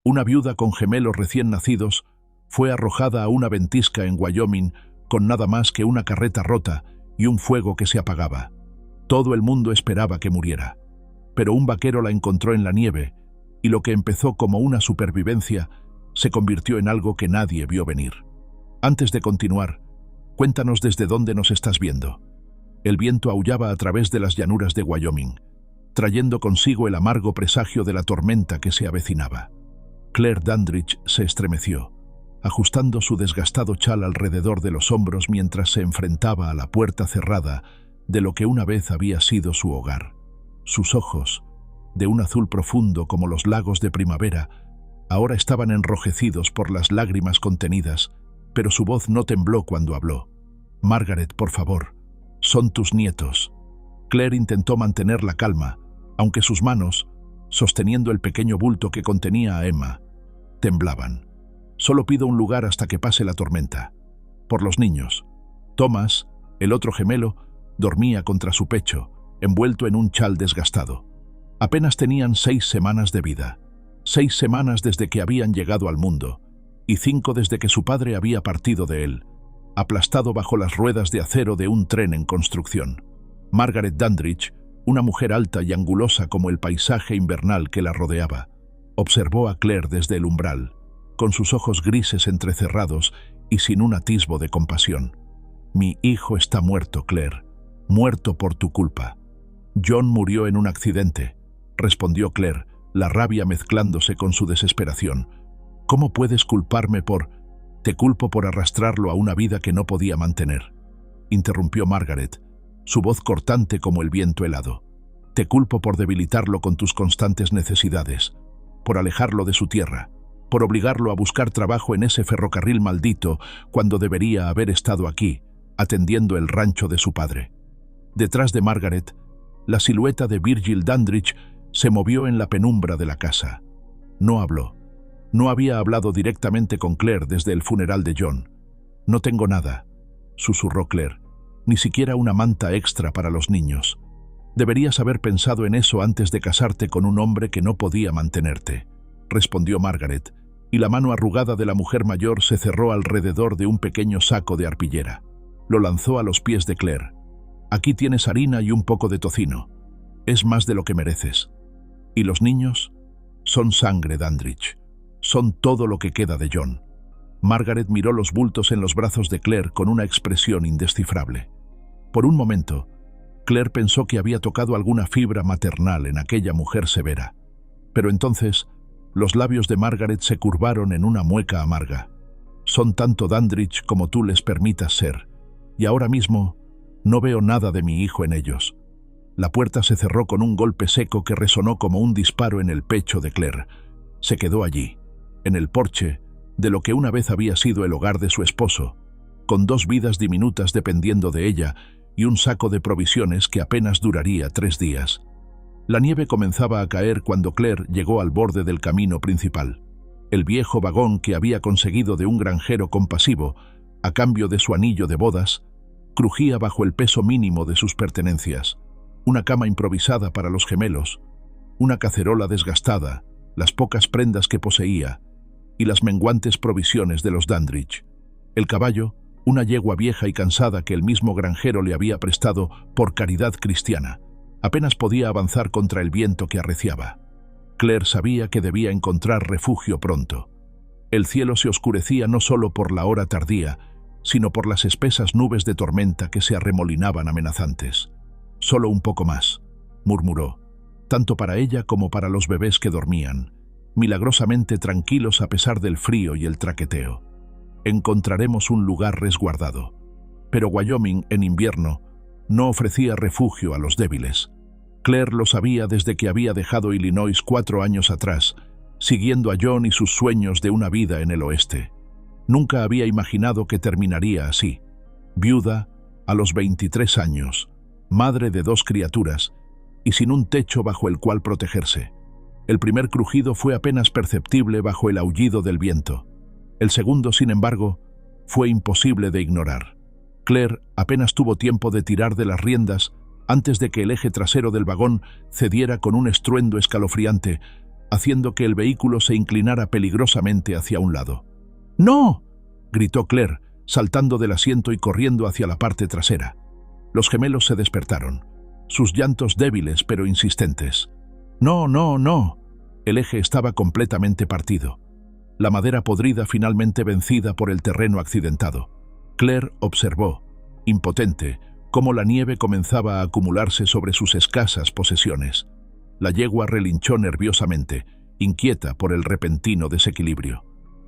Una viuda con gemelos recién nacidos fue arrojada a una ventisca en Wyoming con nada más que una carreta rota y un fuego que se apagaba. Todo el mundo esperaba que muriera, pero un vaquero la encontró en la nieve y lo que empezó como una supervivencia se convirtió en algo que nadie vio venir. Antes de continuar, cuéntanos desde dónde nos estás viendo. El viento aullaba a través de las llanuras de Wyoming, trayendo consigo el amargo presagio de la tormenta que se avecinaba. Claire Dandridge se estremeció, ajustando su desgastado chal alrededor de los hombros mientras se enfrentaba a la puerta cerrada de lo que una vez había sido su hogar. Sus ojos, de un azul profundo como los lagos de primavera, ahora estaban enrojecidos por las lágrimas contenidas, pero su voz no tembló cuando habló. «Margaret, por favor, son tus nietos». Claire intentó mantener la calma, aunque sus manos, sosteniendo el pequeño bulto que contenía a Emma, temblaban. «Solo pido un lugar hasta que pase la tormenta. Por los niños». Thomas, el otro gemelo, dormía contra su pecho, envuelto en un chal desgastado. Apenas tenían 6 semanas de vida. 6 semanas desde que habían llegado al mundo, y 5 desde que su padre había partido de él, aplastado bajo las ruedas de acero de un tren en construcción. Margaret Dandridge, una mujer alta y angulosa como el paisaje invernal que la rodeaba, observó a Claire desde el umbral, con sus ojos grises entrecerrados y sin un atisbo de compasión. «Mi hijo está muerto, Claire, muerto por tu culpa». «John murió en un accidente», respondió Claire, la rabia mezclándose con su desesperación. «¿Cómo puedes culparme por...?» «Te culpo por arrastrarlo a una vida que no podía mantener», interrumpió Margaret, su voz cortante como el viento helado. «Te culpo por debilitarlo con tus constantes necesidades, por alejarlo de su tierra, por obligarlo a buscar trabajo en ese ferrocarril maldito cuando debería haber estado aquí, atendiendo el rancho de su padre». Detrás de Margaret, la silueta de Virgil Dandridge se movió en la penumbra de la casa. No habló. No había hablado directamente con Claire desde el funeral de John. «No tengo nada», susurró Claire, «ni siquiera una manta extra para los niños. Deberías haber pensado en eso antes de casarte con un hombre que no podía mantenerte», respondió Margaret, y la mano arrugada de la mujer mayor se cerró alrededor de un pequeño saco de arpillera. Lo lanzó a los pies de Claire. «Aquí tienes harina y un poco de tocino. Es más de lo que mereces. ¿Y los niños? Son sangre, Dandridge. Son todo lo que queda de John». Margaret miró los bultos en los brazos de Claire con una expresión indescifrable. Por un momento, Claire pensó que había tocado alguna fibra maternal en aquella mujer severa. Pero entonces, los labios de Margaret se curvaron en una mueca amarga. «Son tanto Dandridge como tú les permitas ser, y ahora mismo no veo nada de mi hijo en ellos». La puerta se cerró con un golpe seco que resonó como un disparo en el pecho de Claire. Se quedó allí, en el porche de lo que una vez había sido el hogar de su esposo, con 2 vidas diminutas dependiendo de ella y un saco de provisiones que apenas duraría 3 días. La nieve comenzaba a caer cuando Claire llegó al borde del camino principal. El viejo vagón que había conseguido de un granjero compasivo, a cambio de su anillo de bodas, crujía bajo el peso mínimo de sus pertenencias. Una cama improvisada para los gemelos, una cacerola desgastada, las pocas prendas que poseía y las menguantes provisiones de los Dandridge. El caballo, una yegua vieja y cansada que el mismo granjero le había prestado por caridad cristiana, apenas podía avanzar contra el viento que arreciaba. Claire sabía que debía encontrar refugio pronto. El cielo se oscurecía no solo por la hora tardía, sino por las espesas nubes de tormenta que se arremolinaban amenazantes. «Solo un poco más», murmuró, tanto para ella como para los bebés que dormían, milagrosamente tranquilos a pesar del frío y el traqueteo. «Encontraremos un lugar resguardado». Pero Wyoming, en invierno, no ofrecía refugio a los débiles. Claire lo sabía desde que había dejado Illinois 4 años atrás, siguiendo a John y sus sueños de una vida en el oeste. Nunca había imaginado que terminaría así. Viuda, a los 23 años, madre de 2 criaturas, y sin un techo bajo el cual protegerse. El primer crujido fue apenas perceptible bajo el aullido del viento. El segundo, sin embargo, fue imposible de ignorar. Claire apenas tuvo tiempo de tirar de las riendas antes de que el eje trasero del vagón cediera con un estruendo escalofriante, haciendo que el vehículo se inclinara peligrosamente hacia un lado. ¡No!, gritó Claire, saltando del asiento y corriendo hacia la parte trasera. Los gemelos se despertaron, sus llantos débiles pero insistentes. ¡No, no, no! El eje estaba completamente partido. La madera podrida finalmente vencida por el terreno accidentado. Claire observó, impotente, cómo la nieve comenzaba a acumularse sobre sus escasas posesiones. La yegua relinchó nerviosamente, inquieta por el repentino desequilibrio.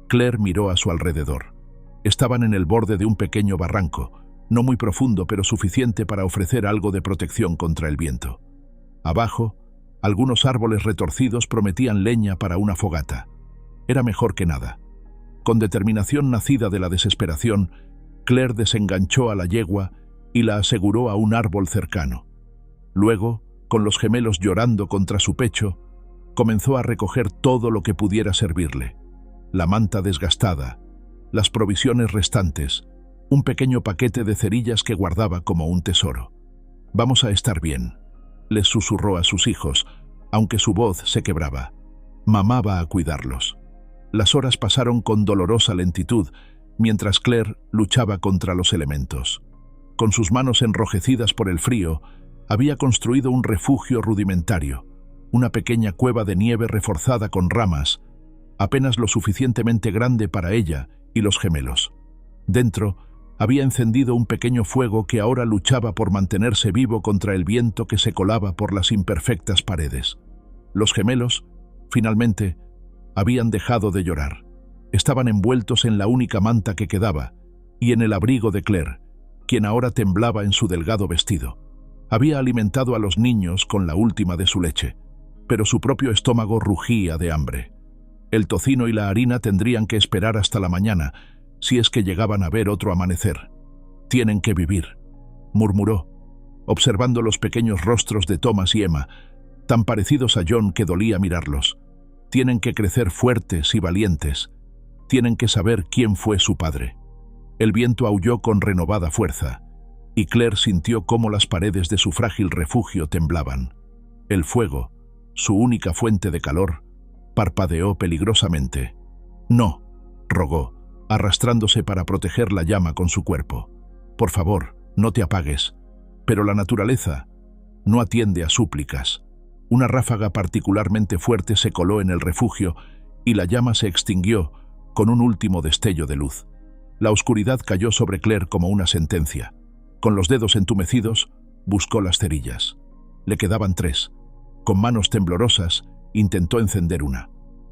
Claire miró a su alrededor. Estaban en el borde de un pequeño barranco, no muy profundo pero suficiente para ofrecer algo de protección contra el viento. Abajo, algunos árboles retorcidos prometían leña para una fogata. Era mejor que nada. Con determinación nacida de la desesperación, Claire desenganchó a la yegua y la aseguró a un árbol cercano. Luego, con los gemelos llorando contra su pecho, comenzó a recoger todo lo que pudiera servirle: la manta desgastada, las provisiones restantes, un pequeño paquete de cerillas que guardaba como un tesoro. «Vamos a estar bien», les susurró a sus hijos, aunque su voz se quebraba. Mamá va a cuidarlos. Las horas pasaron con dolorosa lentitud, mientras Claire luchaba contra los elementos. Con sus manos enrojecidas por el frío, había construido un refugio rudimentario, una pequeña cueva de nieve reforzada con ramas, apenas lo suficientemente grande para ella y los gemelos. Dentro, había encendido un pequeño fuego que ahora luchaba por mantenerse vivo contra el viento que se colaba por las imperfectas paredes. Los gemelos, finalmente, habían dejado de llorar. Estaban envueltos en la única manta que quedaba y en el abrigo de Claire, quien ahora temblaba en su delgado vestido. Había alimentado a los niños con la última de su leche, pero su propio estómago rugía de hambre. El tocino y la harina tendrían que esperar hasta la mañana, si es que llegaban a ver otro amanecer. «Tienen que vivir», murmuró, observando los pequeños rostros de Thomas y Emma, tan parecidos a John que dolía mirarlos. «Tienen que crecer fuertes y valientes. Tienen que saber quién fue su padre». El viento aulló con renovada fuerza, y Claire sintió cómo las paredes de su frágil refugio temblaban. El fuego, su única fuente de calor, parpadeó peligrosamente. «No», rogó, arrastrándose para proteger la llama con su cuerpo. «Por favor, no te apagues». Pero la naturaleza no atiende a súplicas. Una ráfaga particularmente fuerte se coló en el refugio y la llama se extinguió con un último destello de luz. La oscuridad cayó sobre Claire como una sentencia. Con los dedos entumecidos, buscó las cerillas. Le quedaban 3. Con manos temblorosas, intentó encender una.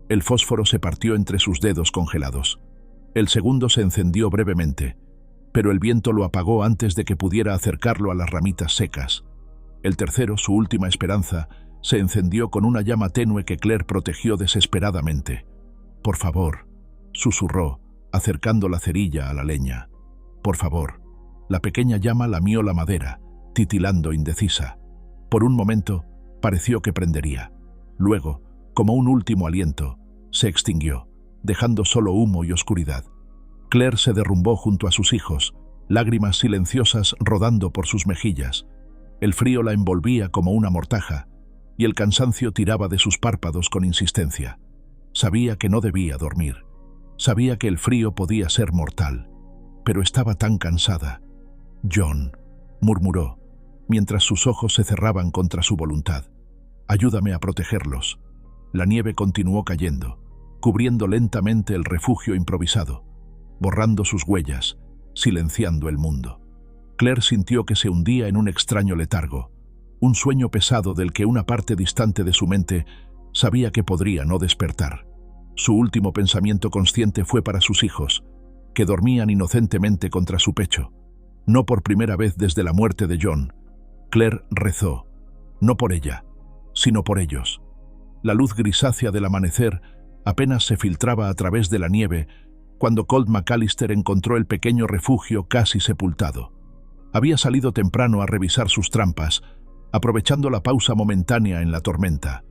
El fósforo se partió entre sus dedos congelados. El segundo se encendió brevemente, pero el viento lo apagó antes de que pudiera acercarlo a las ramitas secas. El tercero, su última esperanza, se encendió con una llama tenue que Claire protegió desesperadamente. «Por favor», susurró, acercando la cerilla a la leña. «Por favor». La pequeña llama lamió la madera, titilando indecisa. Por un momento, pareció que prendería. Luego, como un último aliento, se extinguió, dejando solo humo y oscuridad. Claire se derrumbó junto a sus hijos, lágrimas silenciosas rodando por sus mejillas. El frío la envolvía como una mortaja, y el cansancio tiraba de sus párpados con insistencia. Sabía que no debía dormir. Sabía que el frío podía ser mortal, pero estaba tan cansada. «John», murmuró, mientras sus ojos se cerraban contra su voluntad. «Ayúdame a protegerlos». La nieve continuó cayendo, cubriendo lentamente el refugio improvisado, borrando sus huellas, silenciando el mundo. Claire sintió que se hundía en un extraño letargo, un sueño pesado del que una parte distante de su mente sabía que podría no despertar. Su último pensamiento consciente fue para sus hijos, que dormían inocentemente contra su pecho. No por primera vez desde la muerte de John, Claire rezó, no por ella, sino por ellos. La luz grisácea del amanecer apenas se filtraba a través de la nieve cuando Colt McAllister encontró el pequeño refugio casi sepultado. Había salido temprano a revisar sus trampas, aprovechando la pausa momentánea en la tormenta.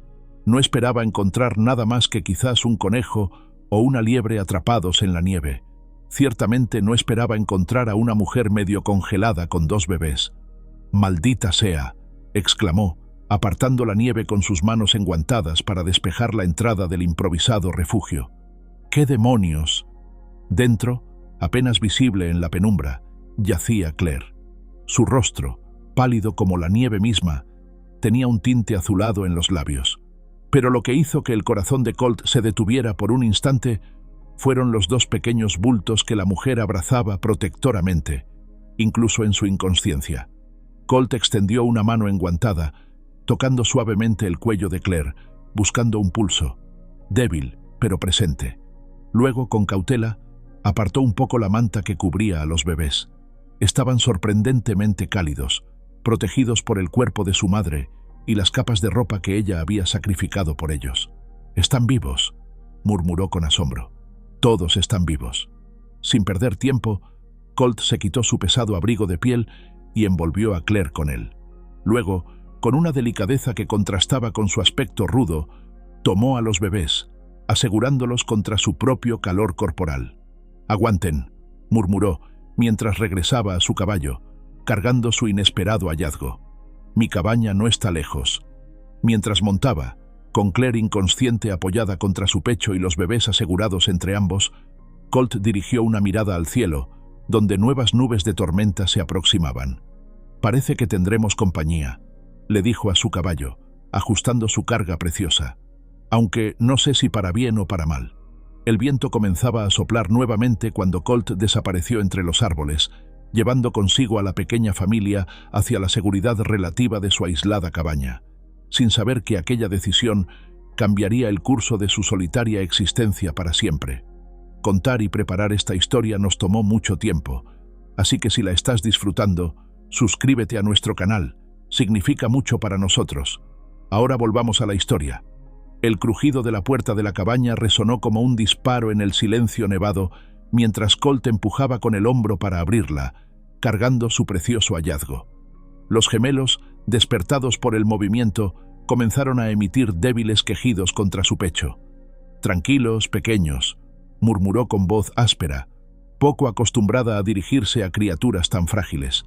No esperaba encontrar nada más que quizás un conejo o una liebre atrapados en la nieve. Ciertamente no esperaba encontrar a una mujer medio congelada con 2 bebés. «Maldita sea», exclamó, apartando la nieve con sus manos enguantadas para despejar la entrada del improvisado refugio. ¡Qué demonios! Dentro, apenas visible en la penumbra, yacía Claire. Su rostro, pálido como la nieve misma, tenía un tinte azulado en los labios. Pero lo que hizo que el corazón de Colt se detuviera por un instante fueron los dos pequeños bultos que la mujer abrazaba protectoramente, incluso en su inconsciencia. Colt extendió una mano enguantada, tocando suavemente el cuello de Claire, buscando un pulso, débil pero presente. Luego, con cautela, apartó un poco la manta que cubría a los bebés. Estaban sorprendentemente cálidos, protegidos por el cuerpo de su madre y las capas de ropa que ella había sacrificado por ellos. «Están vivos», murmuró con asombro. «Todos están vivos». Sin perder tiempo, Colt se quitó su pesado abrigo de piel y envolvió a Claire con él. Luego, con una delicadeza que contrastaba con su aspecto rudo, tomó a los bebés, asegurándolos contra su propio calor corporal. «Aguanten», murmuró, mientras regresaba a su caballo, cargando su inesperado hallazgo. «Mi cabaña no está lejos». Mientras montaba, con Claire inconsciente apoyada contra su pecho y los bebés asegurados entre ambos, Colt dirigió una mirada al cielo, donde nuevas nubes de tormenta se aproximaban. «Parece que tendremos compañía», le dijo a su caballo, ajustando su carga preciosa, aunque no sé si para bien o para mal. El viento comenzaba a soplar nuevamente cuando Colt desapareció entre los árboles, llevando consigo a la pequeña familia hacia la seguridad relativa de su aislada cabaña, sin saber que aquella decisión cambiaría el curso de su solitaria existencia para siempre. Contar y preparar esta historia nos tomó mucho tiempo, así que si la estás disfrutando, suscríbete a nuestro canal, significa mucho para nosotros. Ahora volvamos a la historia. El crujido de la puerta de la cabaña resonó como un disparo en el silencio nevado, mientras Colt empujaba con el hombro para abrirla, cargando su precioso hallazgo. Los gemelos, despertados por el movimiento, comenzaron a emitir débiles quejidos contra su pecho. «Tranquilos, pequeños», murmuró con voz áspera, poco acostumbrada a dirigirse a criaturas tan frágiles.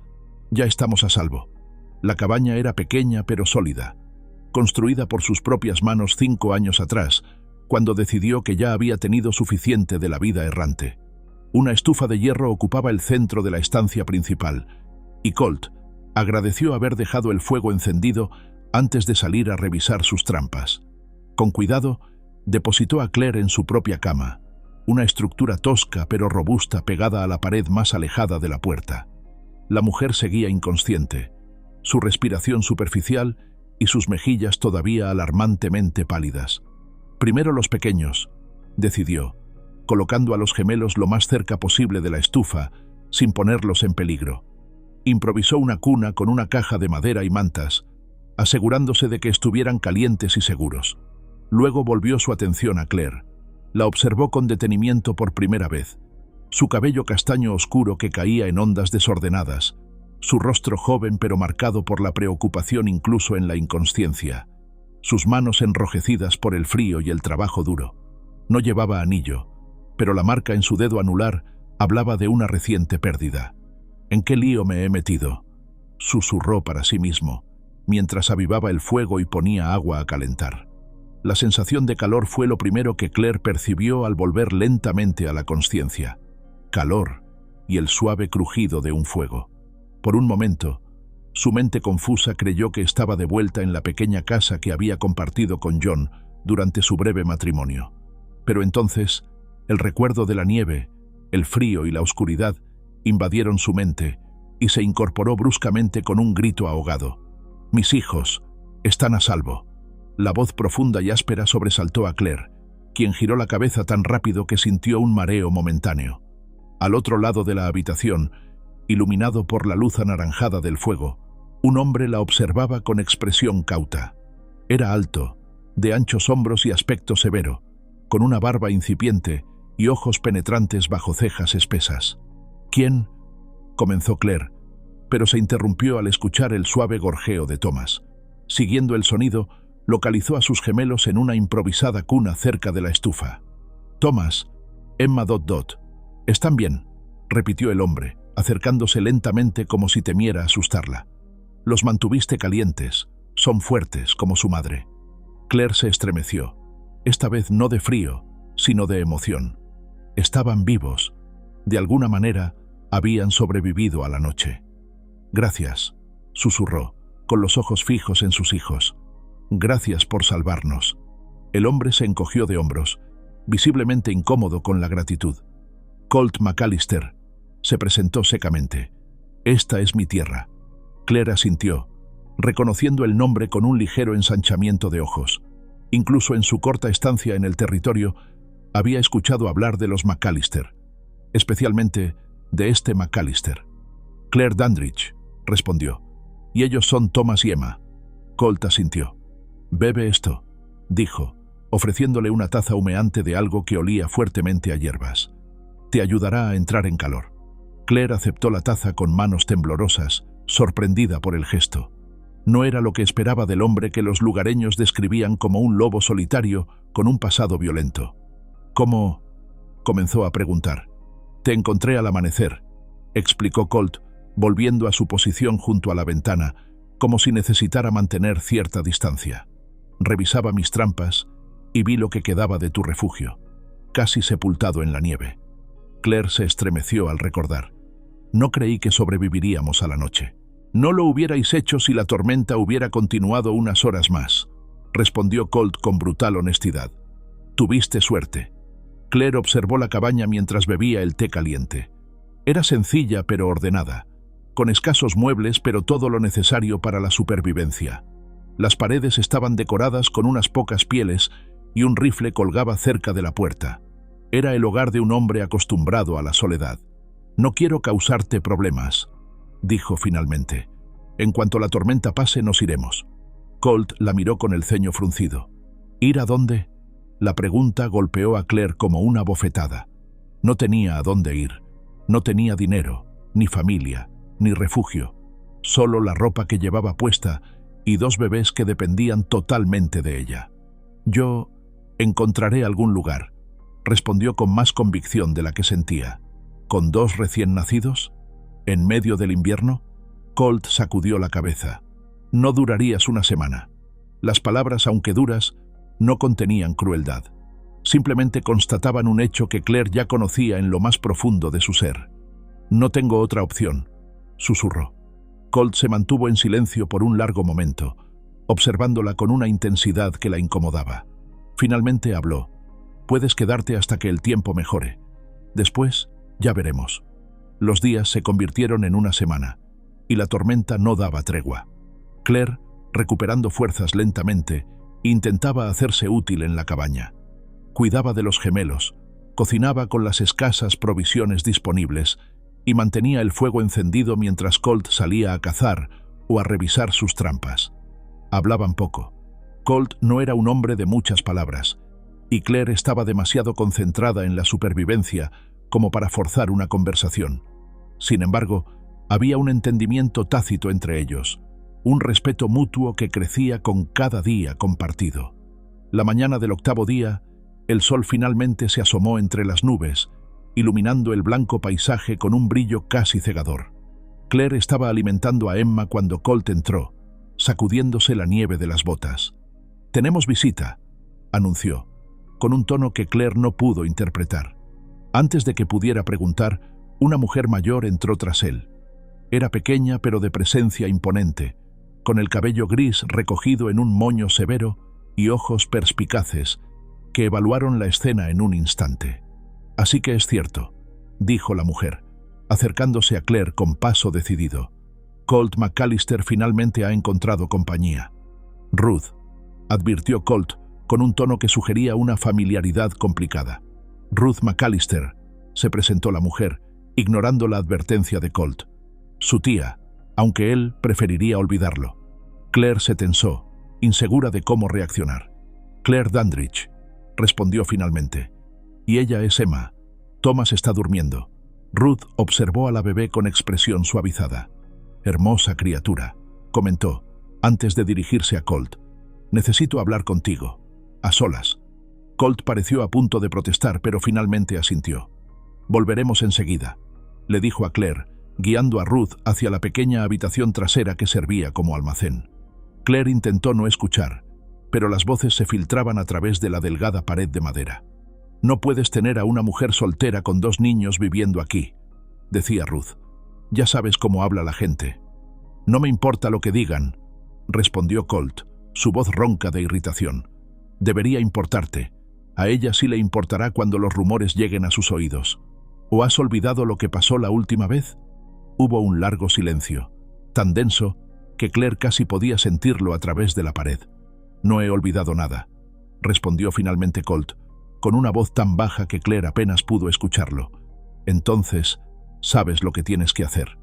«Ya estamos a salvo». La cabaña era pequeña pero sólida, construida por sus propias manos 5 años atrás, cuando decidió que ya había tenido suficiente de la vida errante. Una estufa de hierro ocupaba el centro de la estancia principal, y Colt agradeció haber dejado el fuego encendido antes de salir a revisar sus trampas. Con cuidado, depositó a Claire en su propia cama, una estructura tosca pero robusta pegada a la pared más alejada de la puerta. La mujer seguía inconsciente, su respiración superficial y sus mejillas todavía alarmantemente pálidas. «Primero los pequeños», decidió, colocando a los gemelos lo más cerca posible de la estufa, sin ponerlos en peligro. Improvisó una cuna con una caja de madera y mantas, asegurándose de que estuvieran calientes y seguros. Luego volvió su atención a Claire. La observó con detenimiento por primera vez. Su cabello castaño oscuro que caía en ondas desordenadas, su rostro joven pero marcado por la preocupación incluso en la inconsciencia, sus manos enrojecidas por el frío y el trabajo duro. No llevaba anillo, pero la marca en su dedo anular hablaba de una reciente pérdida. «¿En qué lío me he metido?», susurró para sí mismo, mientras avivaba el fuego y ponía agua a calentar. La sensación de calor fue lo primero que Claire percibió al volver lentamente a la consciencia. Calor y el suave crujido de un fuego. Por un momento, su mente confusa creyó que estaba de vuelta en la pequeña casa que había compartido con John durante su breve matrimonio. Pero entonces, el recuerdo de la nieve, el frío y la oscuridad invadieron su mente y se incorporó bruscamente con un grito ahogado. «Mis hijos están a salvo». La voz profunda y áspera sobresaltó a Claire, quien giró la cabeza tan rápido que sintió un mareo momentáneo. Al otro lado de la habitación, iluminado por la luz anaranjada del fuego, un hombre la observaba con expresión cauta. Era alto, de anchos hombros y aspecto severo, con una barba incipiente y ojos penetrantes bajo cejas espesas. «¿Quién?», comenzó Claire, pero se interrumpió al escuchar el suave gorjeo de Thomas. Siguiendo el sonido, localizó a sus gemelos en una improvisada cuna cerca de la estufa. «Thomas, Emma ... ¿Están bien?», repitió el hombre, acercándose lentamente como si temiera asustarla. «Los mantuviste calientes», Son fuertes, como su madre. Claire se estremeció, esta vez no de frío, sino de emoción. Estaban vivos. De alguna manera, habían sobrevivido a la noche. «Gracias», susurró, con los ojos fijos en sus hijos. «Gracias por salvarnos». El hombre se encogió de hombros, visiblemente incómodo con la gratitud. «Colt McAllister», se presentó secamente. «Esta es mi tierra». Claire asintió, reconociendo el nombre con un ligero ensanchamiento de ojos. Incluso en su corta estancia en el territorio, había escuchado hablar de los McAllister, especialmente de este McAllister. «Claire Dandridge», respondió. «Y ellos son Thomas y Emma». Colt asintió. «Bebe esto», dijo, ofreciéndole una taza humeante de algo que olía fuertemente a hierbas. «Te ayudará a entrar en calor». Claire aceptó la taza con manos temblorosas, sorprendida por el gesto. No era lo que esperaba del hombre que los lugareños describían como un lobo solitario con un pasado violento. «¿Cómo?», comenzó a preguntar. «Te encontré al amanecer», explicó Colt, volviendo a su posición junto a la ventana, como si necesitara mantener cierta distancia. «Revisaba mis trampas y vi lo que quedaba de tu refugio, casi sepultado en la nieve». Claire se estremeció al recordar. «No creí que sobreviviríamos a la noche». «No lo hubierais hecho si la tormenta hubiera continuado unas horas más», respondió Colt con brutal honestidad. «Tuviste suerte». Claire observó la cabaña mientras bebía el té caliente. Era sencilla pero ordenada, con escasos muebles pero todo lo necesario para la supervivencia. Las paredes estaban decoradas con unas pocas pieles y un rifle colgaba cerca de la puerta. Era el hogar de un hombre acostumbrado a la soledad. «No quiero causarte problemas», dijo finalmente. «En cuanto la tormenta pase, nos iremos». Colt la miró con el ceño fruncido. «¿Ir a dónde?». La pregunta golpeó a Claire como una bofetada. No tenía a dónde ir. No tenía dinero, ni familia, ni refugio. Solo la ropa que llevaba puesta y 2 bebés que dependían totalmente de ella. «Yo encontraré algún lugar», respondió con más convicción de la que sentía. «¿Con 2 recién nacidos? ¿En medio del invierno?». Colt sacudió la cabeza. «No durarías una semana». Las palabras, aunque duras, no contenían crueldad. Simplemente constataban un hecho que Claire ya conocía en lo más profundo de su ser. «No tengo otra opción», susurró. Colt se mantuvo en silencio por un largo momento, observándola con una intensidad que la incomodaba. Finalmente habló. «Puedes quedarte hasta que el tiempo mejore. Después, ya veremos». Los días se convirtieron en una semana, y la tormenta no daba tregua. Claire, recuperando fuerzas lentamente, intentaba hacerse útil en la cabaña. Cuidaba de los gemelos, cocinaba con las escasas provisiones disponibles y mantenía el fuego encendido mientras Colt salía a cazar o a revisar sus trampas. Hablaban poco. Colt no era un hombre de muchas palabras, y Claire estaba demasiado concentrada en la supervivencia como para forzar una conversación. Sin embargo, había un entendimiento tácito entre ellos, un respeto mutuo que crecía con cada día compartido. La mañana del 8º día, el sol finalmente se asomó entre las nubes, iluminando el blanco paisaje con un brillo casi cegador. Claire estaba alimentando a Emma cuando Colt entró, sacudiéndose la nieve de las botas. «Tenemos visita», anunció, con un tono que Claire no pudo interpretar. Antes de que pudiera preguntar, una mujer mayor entró tras él. Era pequeña pero de presencia imponente, con el cabello gris recogido en un moño severo y ojos perspicaces que evaluaron la escena en un instante. «Así que es cierto», dijo la mujer, acercándose a Claire con paso decidido. «Colt McAllister finalmente ha encontrado compañía». «Ruth», advirtió Colt con un tono que sugería una familiaridad complicada. «Ruth McAllister», se presentó la mujer, ignorando la advertencia de Colt. «Su tía, aunque él preferiría olvidarlo». Claire se tensó, insegura de cómo reaccionar. «Claire Dandridge», respondió finalmente. «Y ella es Emma. Thomas está durmiendo». Ruth observó a la bebé con expresión suavizada. «Hermosa criatura», comentó, antes de dirigirse a Colt. «Necesito hablar contigo. A solas». Colt pareció a punto de protestar, pero finalmente asintió. «Volveremos enseguida», le dijo a Claire, guiando a Ruth hacia la pequeña habitación trasera que servía como almacén. Claire intentó no escuchar, pero las voces se filtraban a través de la delgada pared de madera. «No puedes tener a una mujer soltera con 2 niños viviendo aquí», decía Ruth. «Ya sabes cómo habla la gente». «No me importa lo que digan», respondió Colt, su voz ronca de irritación. «Debería importarte. A ella sí le importará cuando los rumores lleguen a sus oídos. ¿O has olvidado lo que pasó la última vez?» Hubo un largo silencio, tan denso que Claire casi podía sentirlo a través de la pared. «No he olvidado nada», respondió finalmente Colt, con una voz tan baja que Claire apenas pudo escucharlo. «Entonces, sabes lo que tienes que hacer».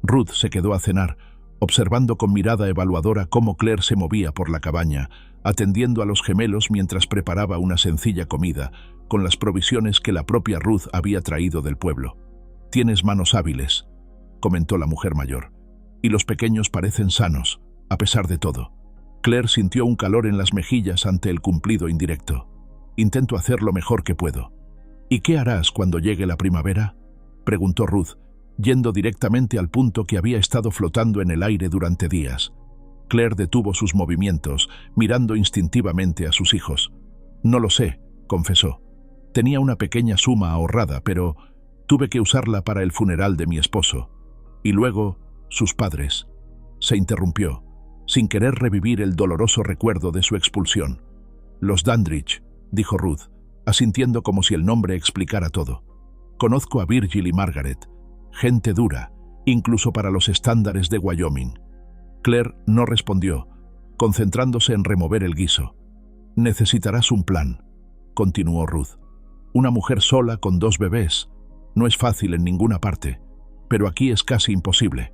Ruth se quedó a cenar, observando con mirada evaluadora cómo Claire se movía por la cabaña, atendiendo a los gemelos mientras preparaba una sencilla comida, con las provisiones que la propia Ruth había traído del pueblo. «Tienes manos hábiles», comentó la mujer mayor, «y los pequeños parecen sanos, a pesar de todo». Claire sintió un calor en las mejillas ante el cumplido indirecto. «Intento hacer lo mejor que puedo». «¿Y qué harás cuando llegue la primavera?», preguntó Ruth, yendo directamente al punto que había estado flotando en el aire durante días. Claire detuvo sus movimientos, mirando instintivamente a sus hijos. «No lo sé», confesó. «Tenía una pequeña suma ahorrada, pero tuve que usarla para el funeral de mi esposo. Y luego, sus padres». Se interrumpió, sin querer revivir el doloroso recuerdo de su expulsión. «Los Dandridge», dijo Ruth, asintiendo como si el nombre explicara todo. «Conozco a Virgil y Margaret. Gente dura, incluso para los estándares de Wyoming». Claire no respondió, concentrándose en remover el guiso. «Necesitarás un plan», continuó Ruth. «Una mujer sola con 2 bebés. No es fácil en ninguna parte, pero aquí es casi imposible».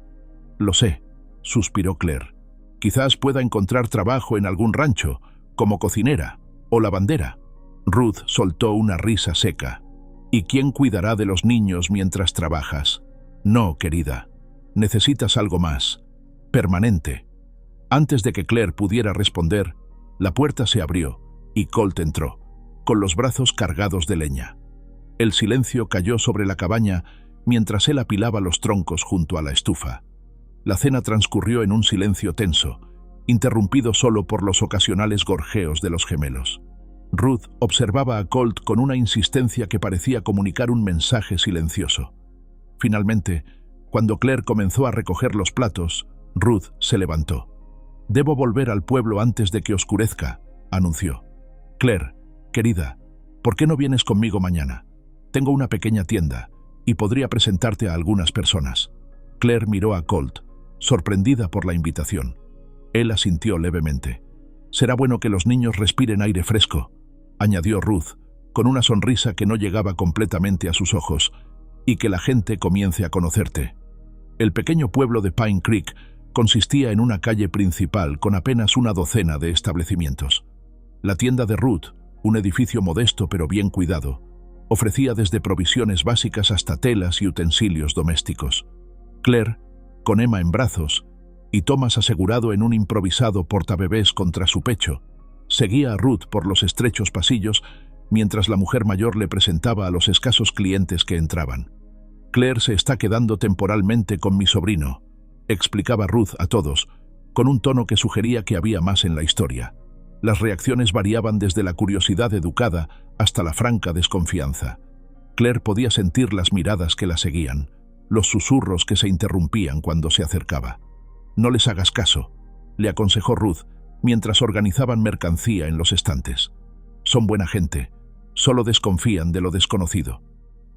«Lo sé», suspiró Claire. «Quizás pueda encontrar trabajo en algún rancho, como cocinera o lavandera». Ruth soltó una risa seca. «¿Y quién cuidará de los niños mientras trabajas?». «No, querida. Necesitas algo más. Permanente». Antes de que Claire pudiera responder, la puerta se abrió y Colt entró, con los brazos cargados de leña. El silencio cayó sobre la cabaña mientras él apilaba los troncos junto a la estufa. La cena transcurrió en un silencio tenso, interrumpido solo por los ocasionales gorjeos de los gemelos. Ruth observaba a Colt con una insistencia que parecía comunicar un mensaje silencioso. Finalmente, cuando Claire comenzó a recoger los platos, Ruth se levantó. «Debo volver al pueblo antes de que oscurezca», anunció. «Claire, querida, ¿por qué no vienes conmigo mañana? Tengo una pequeña tienda y podría presentarte a algunas personas». Claire miró a Colt, sorprendida por la invitación. Él asintió levemente. «Será bueno que los niños respiren aire fresco», añadió Ruth, con una sonrisa que no llegaba completamente a sus ojos, «y que la gente comience a conocerte». El pequeño pueblo de Pine Creek consistía en una calle principal con apenas una docena de establecimientos. La tienda de Ruth, un edificio modesto pero bien cuidado, ofrecía desde provisiones básicas hasta telas y utensilios domésticos. Claire, con Emma en brazos y Thomas asegurado en un improvisado portabebés contra su pecho, seguía a Ruth por los estrechos pasillos mientras la mujer mayor le presentaba a los escasos clientes que entraban. «Claire se está quedando temporalmente con mi sobrino», explicaba Ruth a todos, con un tono que sugería que había más en la historia. Las reacciones variaban desde la curiosidad educada hasta la franca desconfianza. Claire podía sentir las miradas que la seguían, los susurros que se interrumpían cuando se acercaba. «No les hagas caso», le aconsejó Ruth, mientras organizaban mercancía en los estantes. «Son buena gente, solo desconfían de lo desconocido».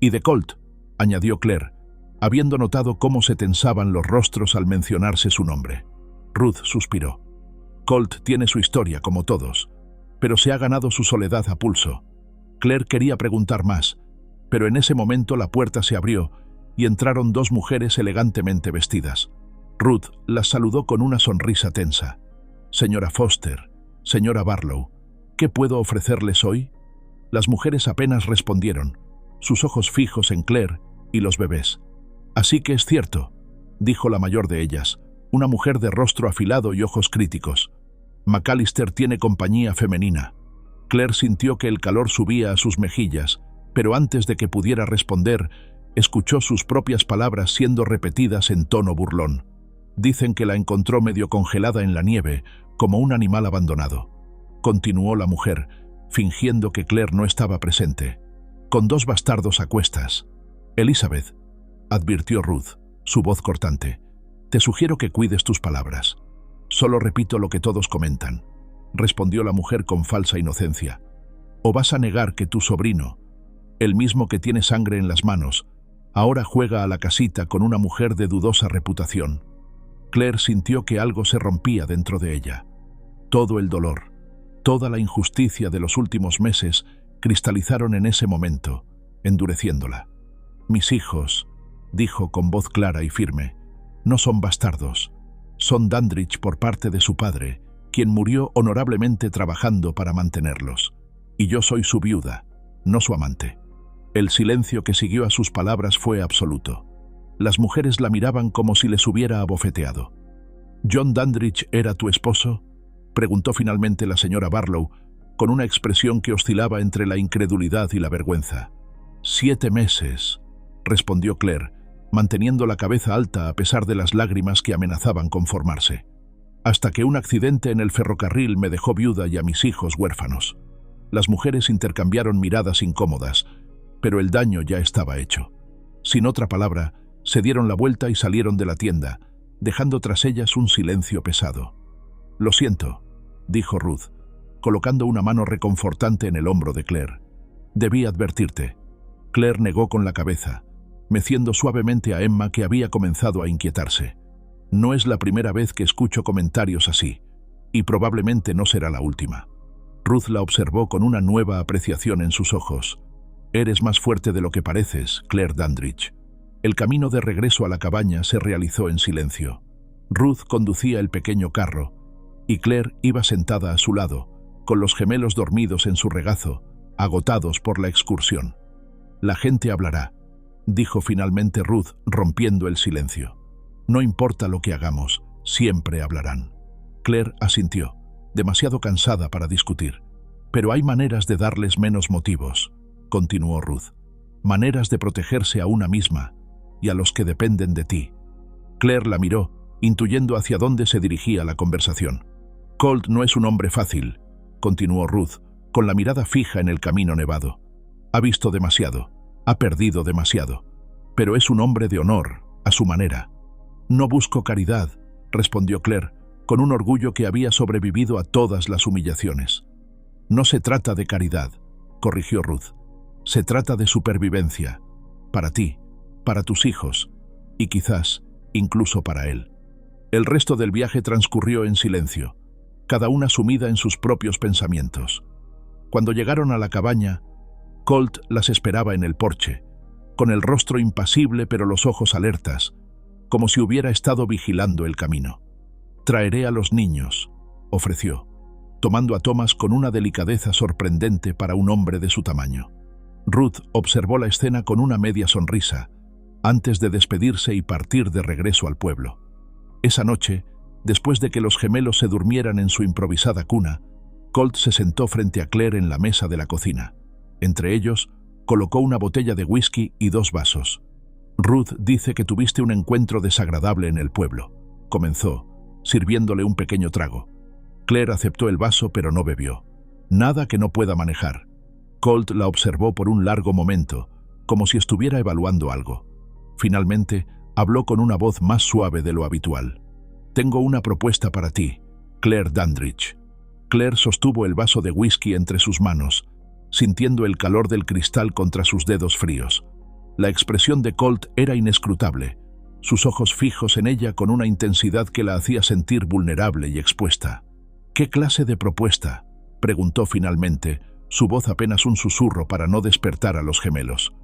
«Y de Colt», añadió Claire, habiendo notado cómo se tensaban los rostros al mencionarse su nombre. Ruth suspiró. «Colt tiene su historia, como todos, pero se ha ganado su soledad a pulso». Claire quería preguntar más, pero en ese momento la puerta se abrió y entraron 2 mujeres elegantemente vestidas. Ruth las saludó con una sonrisa tensa. «Señora Foster, señora Barlow, ¿qué puedo ofrecerles hoy?». Las mujeres apenas respondieron, sus ojos fijos en Claire y los bebés. «Así que es cierto», dijo la mayor de ellas, una mujer de rostro afilado y ojos críticos. «McAllister tiene compañía femenina». Claire sintió que el calor subía a sus mejillas, pero antes de que pudiera responder, escuchó sus propias palabras siendo repetidas en tono burlón. Dicen que la encontró medio congelada en la nieve, como un animal abandonado. Continuó la mujer, fingiendo que Claire no estaba presente. Con 2 bastardos a cuestas. Elizabeth, advirtió Ruth, su voz cortante, te sugiero que cuides tus palabras. Solo repito lo que todos comentan, respondió la mujer con falsa inocencia. ¿O vas a negar que tu sobrino, el mismo que tiene sangre en las manos, ahora juega a la casita con una mujer de dudosa reputación? Claire sintió que algo se rompía dentro de ella. Todo el dolor, toda la injusticia de los últimos meses cristalizaron en ese momento, endureciéndola. Mis hijos, dijo con voz clara y firme, no son bastardos. Son Dandridge por parte de su padre, quien murió honorablemente trabajando para mantenerlos. Y yo soy su viuda, no su amante. El silencio que siguió a sus palabras fue absoluto. Las mujeres la miraban como si les hubiera abofeteado. ¿John Dandridge era tu esposo?, preguntó finalmente la señora Barlow, con una expresión que oscilaba entre la incredulidad y la vergüenza. 7 meses, respondió Claire, manteniendo la cabeza alta a pesar de las lágrimas que amenazaban con formarse. Hasta que un accidente en el ferrocarril me dejó viuda y a mis hijos huérfanos. Las mujeres intercambiaron miradas incómodas, pero el daño ya estaba hecho. Sin otra palabra, se dieron la vuelta y salieron de la tienda, dejando tras ellas un silencio pesado. Lo siento, dijo Ruth, colocando una mano reconfortante en el hombro de Claire. Debí advertirte. Claire negó con la cabeza, meciendo suavemente a Emma, que había comenzado a inquietarse. No es la primera vez que escucho comentarios así, y probablemente no será la última. Ruth la observó con una nueva apreciación en sus ojos. Eres más fuerte de lo que pareces, Claire Dandridge. El camino de regreso a la cabaña se realizó en silencio. Ruth conducía el pequeño carro, y Claire iba sentada a su lado, con los gemelos dormidos en su regazo, agotados por la excursión. La gente hablará, dijo finalmente Ruth, rompiendo el silencio. No importa lo que hagamos, siempre hablarán. Claire asintió, demasiado cansada para discutir. Pero hay maneras de darles menos motivos, continuó Ruth. Maneras de protegerse a una misma y a los que dependen de ti. Claire la miró, intuyendo hacia dónde se dirigía la conversación. Colt no es un hombre fácil, continuó Ruth, con la mirada fija en el camino nevado. Ha visto demasiado, ha perdido demasiado, pero es un hombre de honor, a su manera. No busco caridad, respondió Claire, con un orgullo que había sobrevivido a todas las humillaciones. No se trata de caridad, corrigió Ruth. Se trata de supervivencia, para ti, para tus hijos, y quizás incluso para él. El resto del viaje transcurrió en silencio, cada una sumida en sus propios pensamientos. Cuando llegaron a la cabaña, Colt las esperaba en el porche, con el rostro impasible pero los ojos alertas, como si hubiera estado vigilando el camino. «Traeré a los niños», ofreció, tomando a Thomas con una delicadeza sorprendente para un hombre de su tamaño. Ruth observó la escena con una media sonrisa, antes de despedirse y partir de regreso al pueblo. Esa noche, después de que los gemelos se durmieran en su improvisada cuna, Colt se sentó frente a Claire en la mesa de la cocina. Entre ellos, colocó una botella de whisky y 2 vasos. «Ruth dice que tuviste un encuentro desagradable en el pueblo», comenzó, sirviéndole un pequeño trago. Claire aceptó el vaso pero no bebió. Nada que no pueda manejar. Colt la observó por un largo momento, como si estuviera evaluando algo. Finalmente, habló con una voz más suave de lo habitual. «Tengo una propuesta para ti, Claire Dandridge». Claire sostuvo el vaso de whisky entre sus manos, sintiendo el calor del cristal contra sus dedos fríos. La expresión de Colt era inescrutable, sus ojos fijos en ella con una intensidad que la hacía sentir vulnerable y expuesta. «¿Qué clase de propuesta?», preguntó finalmente, su voz apenas un susurro para no despertar a los gemelos.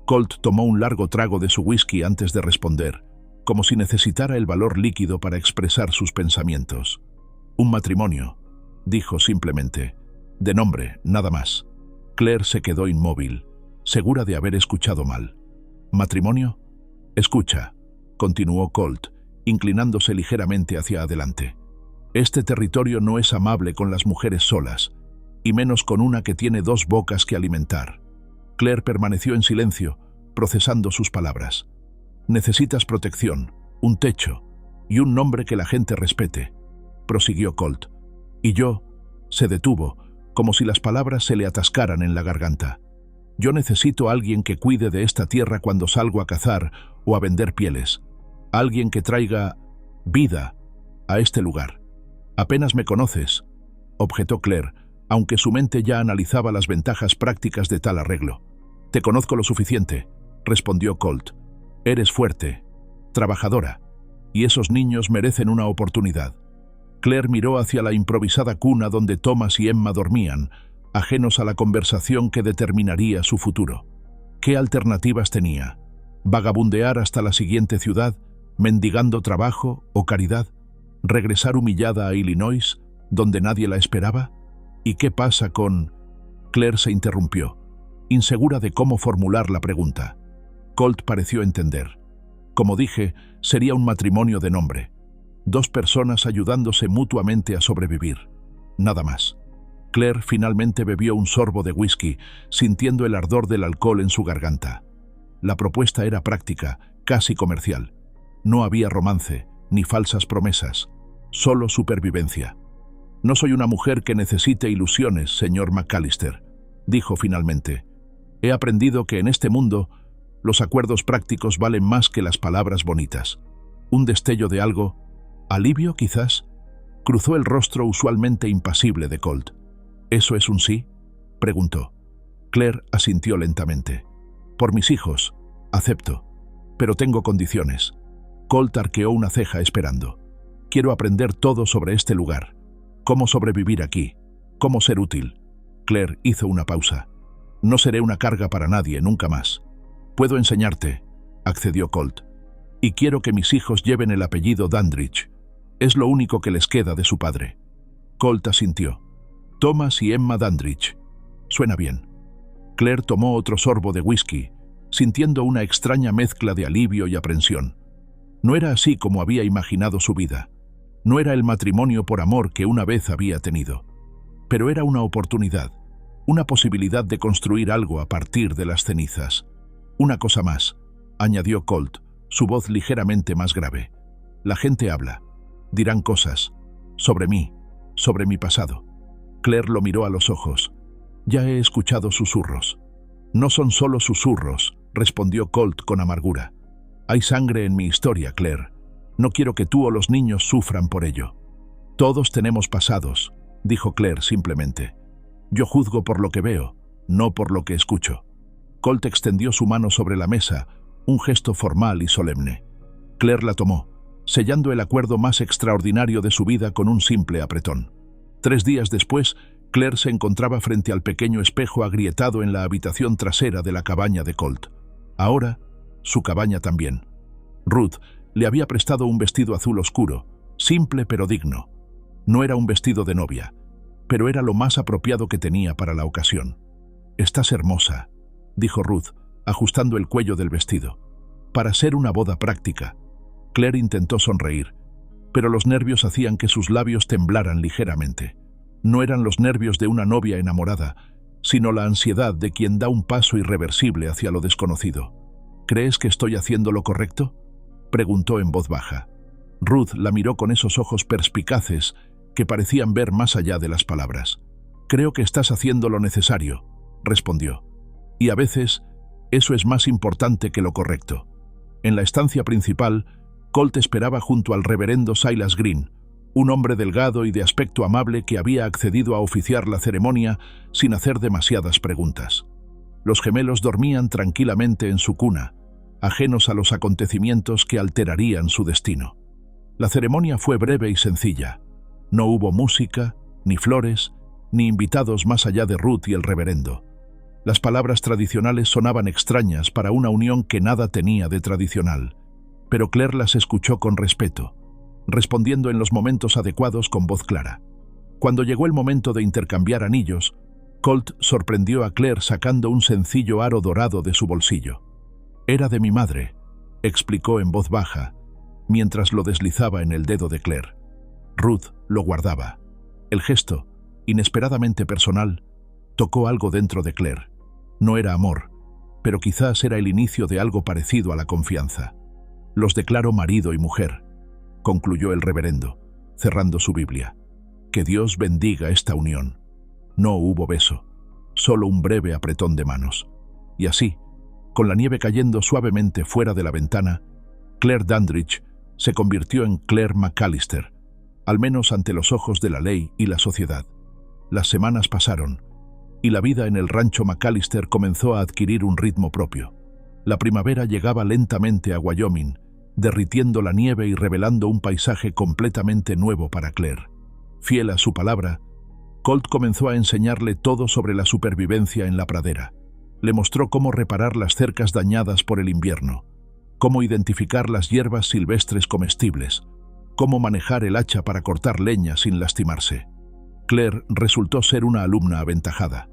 Colt tomó un largo trago de su whisky antes de responder, como si necesitara el valor líquido para expresar sus pensamientos. «Un matrimonio», dijo simplemente. «De nombre, nada más». Claire se quedó inmóvil, segura de haber escuchado mal. «¿Matrimonio? Escucha», continuó Colt, inclinándose ligeramente hacia adelante. «Este territorio no es amable con las mujeres solas, y menos con una que tiene 2 bocas que alimentar». Claire permaneció en silencio, procesando sus palabras. «Necesitas protección, un techo, Y un nombre que la gente respete, prosiguió Colt. Y yo, se detuvo, como si las palabras se le atascaran en la garganta. Yo necesito a alguien que cuide de esta tierra cuando salgo a cazar o a vender pieles. Alguien que traiga vida a este lugar. Apenas me conoces, objetó Claire, aunque su mente ya analizaba las ventajas prácticas de tal arreglo. Te conozco lo suficiente, respondió Colt. Eres fuerte, trabajadora, y esos niños merecen una oportunidad. Claire miró hacia la improvisada cuna donde Thomas y Emma dormían, ajenos a la conversación que determinaría su futuro. ¿Qué alternativas tenía? ¿Vagabundear hasta la siguiente ciudad, mendigando trabajo o caridad? ¿Regresar humillada a Illinois, donde nadie la esperaba? ¿Y qué pasa con...? Claire se interrumpió, insegura de cómo formular la pregunta. Colt pareció entender. Como dije, sería un matrimonio de nombre. 2 personas ayudándose mutuamente a sobrevivir. Nada más. Claire finalmente bebió un sorbo de whisky, sintiendo el ardor del alcohol en su garganta. La propuesta era práctica, casi comercial. No había romance, ni falsas promesas, solo supervivencia. No soy una mujer que necesite ilusiones, señor McAllister, dijo finalmente. He aprendido que en este mundo los acuerdos prácticos valen más que las palabras bonitas. Un destello de algo, alivio quizás, cruzó el rostro usualmente impasible de Colt. ¿Eso es un sí?, preguntó. Claire asintió lentamente. Por mis hijos, acepto, pero tengo condiciones. Colt arqueó una ceja esperando. Quiero aprender todo sobre este lugar. Cómo sobrevivir aquí, cómo ser útil. Claire hizo una pausa. No seré una carga para nadie, nunca más. Puedo enseñarte, accedió Colt. Y quiero que mis hijos lleven el apellido Dandridge. Es lo único que les queda de su padre. Colt asintió. Thomas y Emma Dandridge. Suena bien. Claire tomó otro sorbo de whisky, sintiendo una extraña mezcla de alivio y aprensión. No era así como había imaginado su vida. No era el matrimonio por amor que una vez había tenido. Pero era una oportunidad, una posibilidad de construir algo a partir de las cenizas. Una cosa más, añadió Colt, su voz ligeramente más grave. La gente habla. Dirán cosas. Sobre mí, sobre mi pasado. Claire lo miró a los ojos. Ya he escuchado susurros. No son solo susurros, respondió Colt con amargura. Hay sangre en mi historia, Claire. No quiero que tú o los niños sufran por ello. Todos tenemos pasados, dijo Claire simplemente. Yo juzgo por lo que veo, no por lo que escucho. Colt extendió su mano sobre la mesa, un gesto formal y solemne. Claire la tomó, sellando el acuerdo más extraordinario de su vida con un simple apretón. 3 días después, Claire se encontraba frente al pequeño espejo agrietado en la habitación trasera de la cabaña de Colt. Ahora, su cabaña también. Ruth le había prestado un vestido azul oscuro, simple pero digno. No era un vestido de novia, pero era lo más apropiado que tenía para la ocasión. «Estás hermosa», dijo Ruth, ajustando el cuello del vestido. «Para ser una boda práctica». Claire intentó sonreír, pero los nervios hacían que sus labios temblaran ligeramente. No eran los nervios de una novia enamorada, sino la ansiedad de quien da un paso irreversible hacia lo desconocido. «¿Crees que estoy haciendo lo correcto?», preguntó en voz baja. Ruth la miró con esos ojos perspicaces que parecían ver más allá de las palabras. «Creo que estás haciendo lo necesario», respondió. «Y a veces, eso es más importante que lo correcto». En la estancia principal, Colt esperaba junto al reverendo Silas Green, un hombre delgado y de aspecto amable que había accedido a oficiar la ceremonia sin hacer demasiadas preguntas. Los gemelos dormían tranquilamente en su cuna, ajenos a los acontecimientos que alterarían su destino. La ceremonia fue breve y sencilla. No hubo música, ni flores, ni invitados más allá de Ruth y el reverendo. Las palabras tradicionales sonaban extrañas para una unión que nada tenía de tradicional, pero Claire las escuchó con respeto, respondiendo en los momentos adecuados con voz clara. Cuando llegó el momento de intercambiar anillos, Colt sorprendió a Claire sacando un sencillo aro dorado de su bolsillo. «Era de mi madre», explicó en voz baja, mientras lo deslizaba en el dedo de Claire. Ruth lo guardaba. El gesto, inesperadamente personal, tocó algo dentro de Claire. No era amor, pero quizás era el inicio de algo parecido a la confianza. «Los declaro marido y mujer». concluyó el reverendo, cerrando su Biblia. Que Dios bendiga esta unión. No hubo beso, solo un breve apretón de manos. Y así, con la nieve cayendo suavemente fuera de la ventana, Claire Dandridge se convirtió en Claire McAllister, al menos ante los ojos de la ley y la sociedad. Las semanas pasaron, y la vida en el rancho McAllister comenzó a adquirir un ritmo propio. La primavera llegaba lentamente a Wyoming, derritiendo la nieve y revelando un paisaje completamente nuevo para Claire. Fiel a su palabra, Colt comenzó a enseñarle todo sobre la supervivencia en la pradera. Le mostró cómo reparar las cercas dañadas por el invierno, cómo identificar las hierbas silvestres comestibles, cómo manejar el hacha para cortar leña sin lastimarse. Claire resultó ser una alumna aventajada.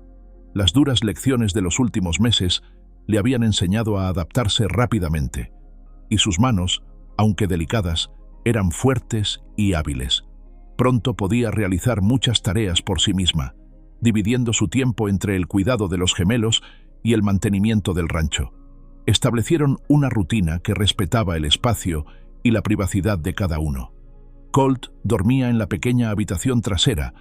Las duras lecciones de los últimos meses le habían enseñado a adaptarse rápidamente, y sus manos, aunque delicadas, eran fuertes y hábiles. Pronto podía realizar muchas tareas por sí misma, dividiendo su tiempo entre el cuidado de los gemelos y el mantenimiento del rancho. Establecieron una rutina que respetaba el espacio y la privacidad de cada uno. Colt dormía en la pequeña habitación trasera,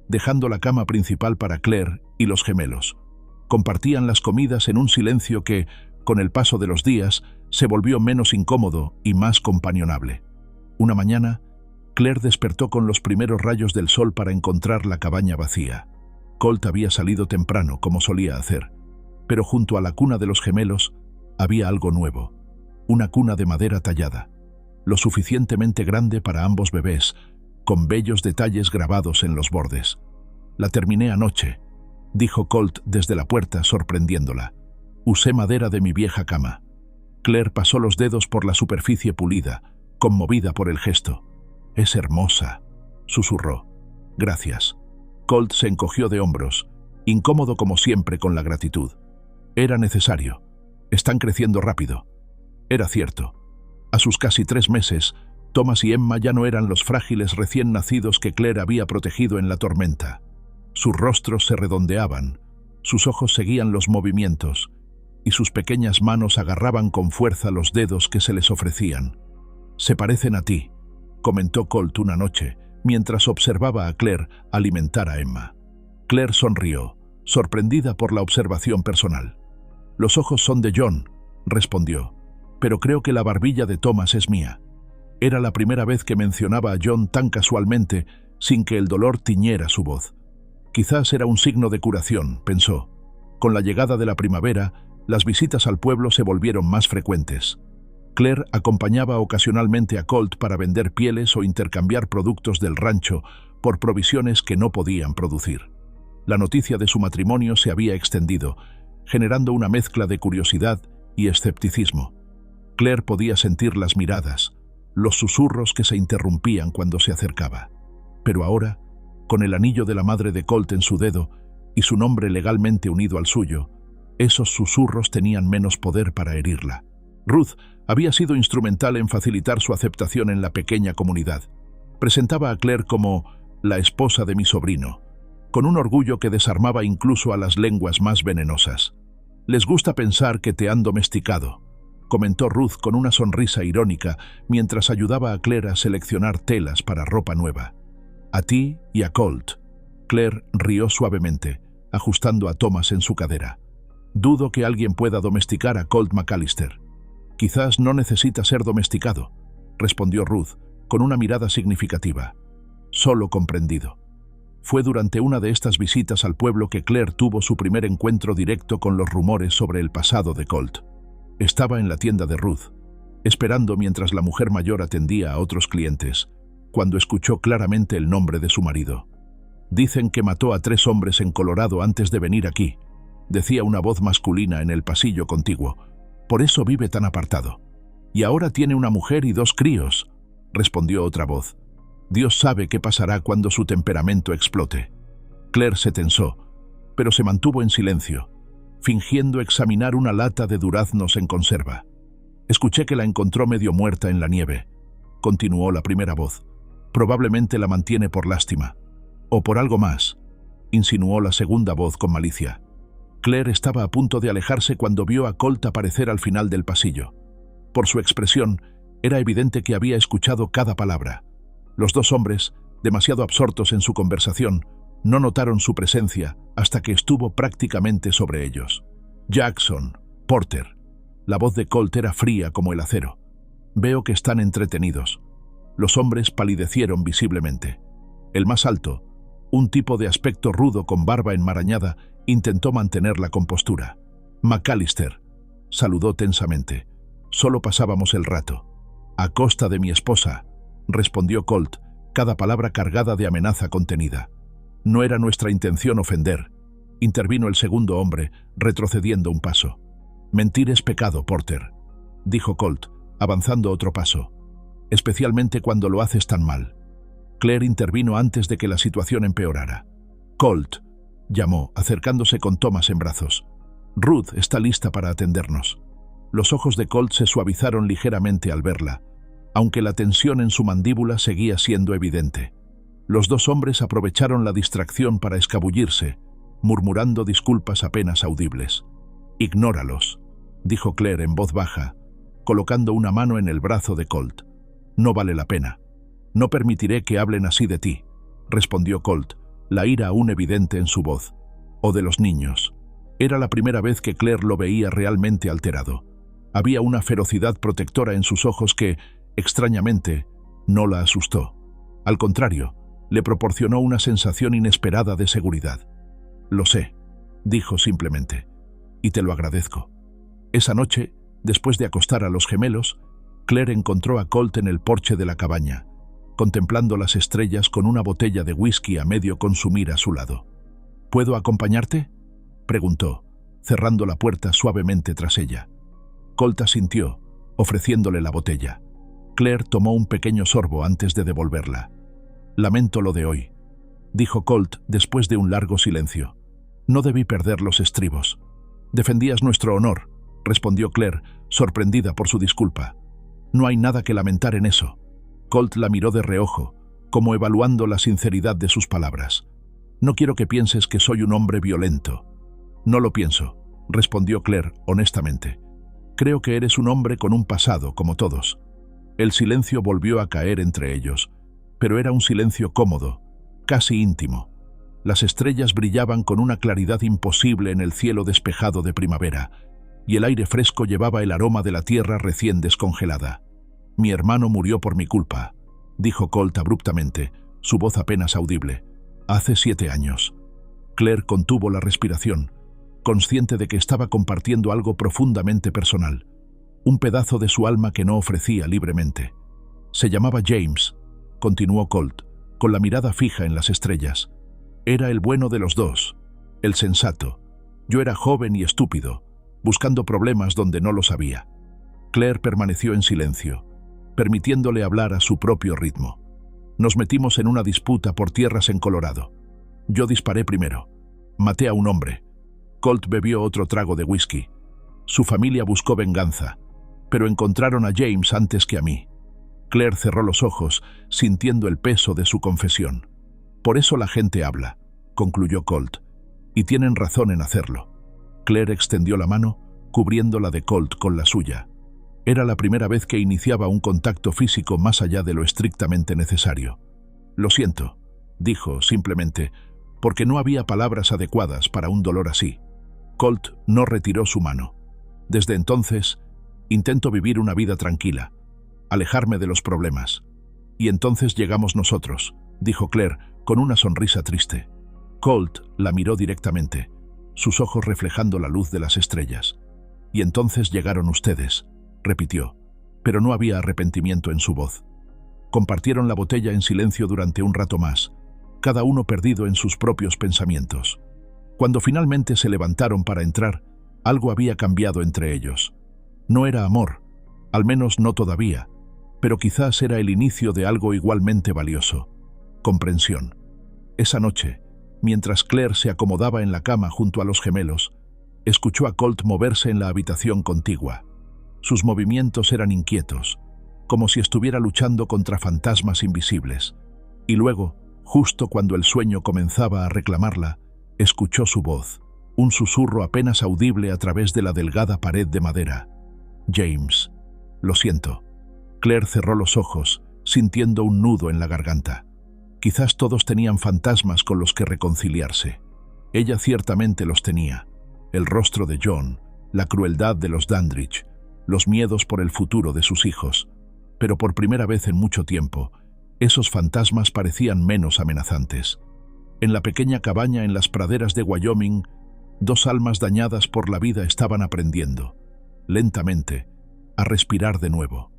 dejando la cama principal para Claire y los gemelos. Compartían las comidas en un silencio que, con el paso de los días, se volvió menos incómodo y más companionable. Una mañana, Claire despertó con los primeros rayos del sol para encontrar la cabaña vacía. Colt había salido temprano, como solía hacer, pero junto a la cuna de los gemelos había algo nuevo, una cuna de madera tallada, lo suficientemente grande para ambos bebés, con bellos detalles grabados en los bordes. «La terminé anoche», dijo Colt desde la puerta, sorprendiéndola. «Usé madera de mi vieja cama». Claire pasó los dedos por la superficie pulida, conmovida por el gesto. «Es hermosa», susurró. «Gracias». Colt se encogió de hombros, incómodo como siempre con la gratitud. Era necesario. Están creciendo rápido. Era cierto. A sus casi 3 meses, Thomas y Emma ya no eran los frágiles recién nacidos que Claire había protegido en la tormenta. Sus rostros se redondeaban, sus ojos seguían los movimientos, y sus pequeñas manos agarraban con fuerza los dedos que se les ofrecían. «Se parecen a ti», comentó Colt una noche, mientras observaba a Claire alimentar a Emma. Claire sonrió, sorprendida por la observación personal. «Los ojos son de John», respondió, «pero creo que la barbilla de Thomas es mía». Era la primera vez que mencionaba a John tan casualmente, sin que el dolor tiñera su voz. Quizás era un signo de curación, pensó. Con la llegada de la primavera, las visitas al pueblo se volvieron más frecuentes. Claire acompañaba ocasionalmente a Colt para vender pieles o intercambiar productos del rancho por provisiones que no podían producir. La noticia de su matrimonio se había extendido, generando una mezcla de curiosidad y escepticismo. Claire podía sentir las miradas, los susurros que se interrumpían cuando se acercaba. Pero ahora, con el anillo de la madre de Colt en su dedo y su nombre legalmente unido al suyo, esos susurros tenían menos poder para herirla. Ruth había sido instrumental en facilitar su aceptación en la pequeña comunidad. Presentaba a Claire como la esposa de mi sobrino, con un orgullo que desarmaba incluso a las lenguas más venenosas. «Les gusta pensar que te han domesticado», comentó Ruth con una sonrisa irónica mientras ayudaba a Claire a seleccionar telas para ropa nueva. «A ti y a Colt». Claire rió suavemente, ajustando a Thomas en su cadera. «Dudo que alguien pueda domesticar a Colt McAllister». «Quizás no necesita ser domesticado», respondió Ruth, con una mirada significativa. «Solo comprendido». Fue durante una de estas visitas al pueblo que Claire tuvo su primer encuentro directo con los rumores sobre el pasado de Colt. Estaba en la tienda de Ruth, esperando mientras la mujer mayor atendía a otros clientes, cuando escuchó claramente el nombre de su marido. «Dicen que mató a 3 hombres en Colorado antes de venir aquí», decía una voz masculina en el pasillo contiguo. «Por eso vive tan apartado. Y ahora tiene una mujer y 2 críos», respondió otra voz. «Dios sabe qué pasará cuando su temperamento explote». Claire se tensó, pero se mantuvo en silencio, fingiendo examinar una lata de duraznos en conserva. «Escuché que la encontró medio muerta en la nieve», continuó la primera voz. «Probablemente la mantiene por lástima. O por algo más», insinuó la segunda voz con malicia. Claire estaba a punto de alejarse cuando vio a Colt aparecer al final del pasillo. Por su expresión, Era evidente que había escuchado cada palabra. Los dos hombres, demasiado absortos en su conversación, no notaron su presencia hasta que estuvo prácticamente sobre ellos. «Jackson, Porter». La voz de Colt era fría como el acero. «Veo que están entretenidos». Los hombres palidecieron visiblemente. El más alto, un tipo de aspecto rudo con barba enmarañada, intentó mantener la compostura. «McAllister», saludó tensamente. «Solo pasábamos el rato». «A costa de mi esposa», respondió Colt, cada palabra cargada de amenaza contenida. «No era nuestra intención ofender», intervino el segundo hombre, retrocediendo un paso. «Mentir es pecado, Porter», dijo Colt, avanzando otro paso. «Especialmente cuando lo haces tan mal». Claire intervino antes de que la situación empeorara. «Colt», llamó, acercándose con Thomas en brazos. «Ruth está lista para atendernos». Los ojos de Colt se suavizaron ligeramente al verla, aunque la tensión en su mandíbula seguía siendo evidente. Los dos hombres aprovecharon la distracción para escabullirse, murmurando disculpas apenas audibles. «Ignóralos», dijo Claire en voz baja, colocando una mano en el brazo de Colt. «No vale la pena». «No permitiré que hablen así de ti», respondió Colt, la ira aún evidente en su voz. «O de los niños». Era la primera vez que Claire lo veía realmente alterado. Había una ferocidad protectora en sus ojos que, extrañamente, no la asustó. Al contrario, le proporcionó una sensación inesperada de seguridad. «Lo sé», dijo simplemente, «y te lo agradezco». Esa noche, después de acostar a los gemelos, Claire encontró a Colt en el porche de la cabaña, contemplando las estrellas con una botella de whisky a medio consumir a su lado. «¿Puedo acompañarte?», preguntó, cerrando la puerta suavemente tras ella. Colt asintió, ofreciéndole la botella. Claire tomó un pequeño sorbo antes de devolverla. «Lamento lo de hoy», dijo Colt después de un largo silencio. «No debí perder los estribos». «Defendías nuestro honor», respondió Claire, sorprendida por su disculpa. «No hay nada que lamentar en eso». Colt la miró de reojo, como evaluando la sinceridad de sus palabras. «No quiero que pienses que soy un hombre violento». «No lo pienso», respondió Claire honestamente. «Creo que eres un hombre con un pasado, como todos». El silencio volvió a caer entre ellos, pero era un silencio cómodo, casi íntimo. Las estrellas brillaban con una claridad imposible en el cielo despejado de primavera, y el aire fresco llevaba el aroma de la tierra recién descongelada. «Mi hermano murió por mi culpa», dijo Colt abruptamente, su voz apenas audible. «Hace 7 años». Claire contuvo la respiración, consciente de que estaba compartiendo algo profundamente personal, un pedazo de su alma que no ofrecía libremente. «Se llamaba James», continuó Colt, con la mirada fija en las estrellas. «Era el bueno de los dos, el sensato. Yo era joven y estúpido, buscando problemas donde no los había». Claire permaneció en silencio, permitiéndole hablar a su propio ritmo. «Nos metimos en una disputa por tierras en Colorado. Yo disparé primero. Maté a un hombre». Colt bebió otro trago de whisky. «Su familia buscó venganza, pero encontraron a James antes que a mí». Claire cerró los ojos, sintiendo el peso de su confesión. «Por eso la gente habla», concluyó Colt, «y tienen razón en hacerlo». Claire extendió la mano, cubriendo la de Colt con la suya. Era la primera vez que iniciaba un contacto físico más allá de lo estrictamente necesario. «Lo siento», dijo simplemente, porque no había palabras adecuadas para un dolor así. Colt no retiró su mano. «Desde entonces, intento vivir una vida tranquila, alejarme de los problemas. Y entonces llegamos nosotros», dijo Claire con una sonrisa triste. Colt la miró directamente, sus ojos reflejando la luz de las estrellas. «Y entonces llegaron ustedes», repitió, pero no había arrepentimiento en su voz. Compartieron la botella en silencio durante un rato más, cada uno perdido en sus propios pensamientos. Cuando finalmente se levantaron para entrar, algo había cambiado entre ellos. No era amor, al menos no todavía, pero quizás era el inicio de algo igualmente valioso: comprensión. Esa noche, mientras Claire se acomodaba en la cama junto a los gemelos, escuchó a Colt moverse en la habitación contigua. Sus movimientos eran inquietos, como si estuviera luchando contra fantasmas invisibles. Y luego, justo cuando el sueño comenzaba a reclamarla, escuchó su voz, un susurro apenas audible a través de la delgada pared de madera. «James, lo siento». Claire cerró los ojos, sintiendo un nudo en la garganta. Quizás todos tenían fantasmas con los que reconciliarse. Ella ciertamente los tenía. El rostro de John, la crueldad de los Dandridge, los miedos por el futuro de sus hijos. Pero por primera vez en mucho tiempo, esos fantasmas parecían menos amenazantes. En la pequeña cabaña en las praderas de Wyoming, dos almas dañadas por la vida estaban aprendiendo, lentamente, a respirar de nuevo.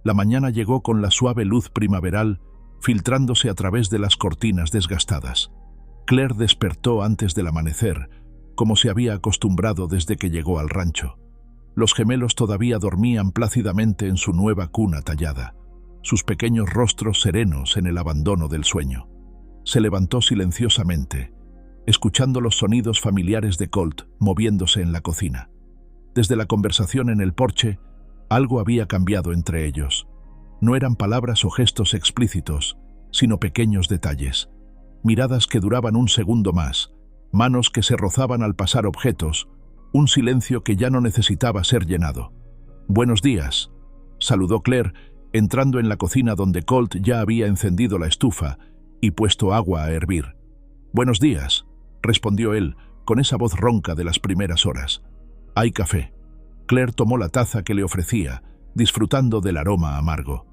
La mañana llegó con la suave luz primaveral filtrándose a través de las cortinas desgastadas. Claire despertó antes del amanecer, como se había acostumbrado desde que llegó al rancho. Los gemelos todavía dormían plácidamente en su nueva cuna tallada, sus pequeños rostros serenos en el abandono del sueño. Se levantó silenciosamente, escuchando los sonidos familiares de Colt moviéndose en la cocina. Desde la conversación en el porche, algo había cambiado entre ellos. No eran palabras o gestos explícitos, sino pequeños detalles. Miradas que duraban un segundo más, manos que se rozaban al pasar objetos, un silencio que ya no necesitaba ser llenado. «Buenos días», saludó Claire, entrando en la cocina donde Colt ya había encendido la estufa y puesto agua a hervir. «Buenos días», respondió él, con esa voz ronca de las primeras horas. «Hay café». Claire tomó la taza que le ofrecía, disfrutando del aroma amargo.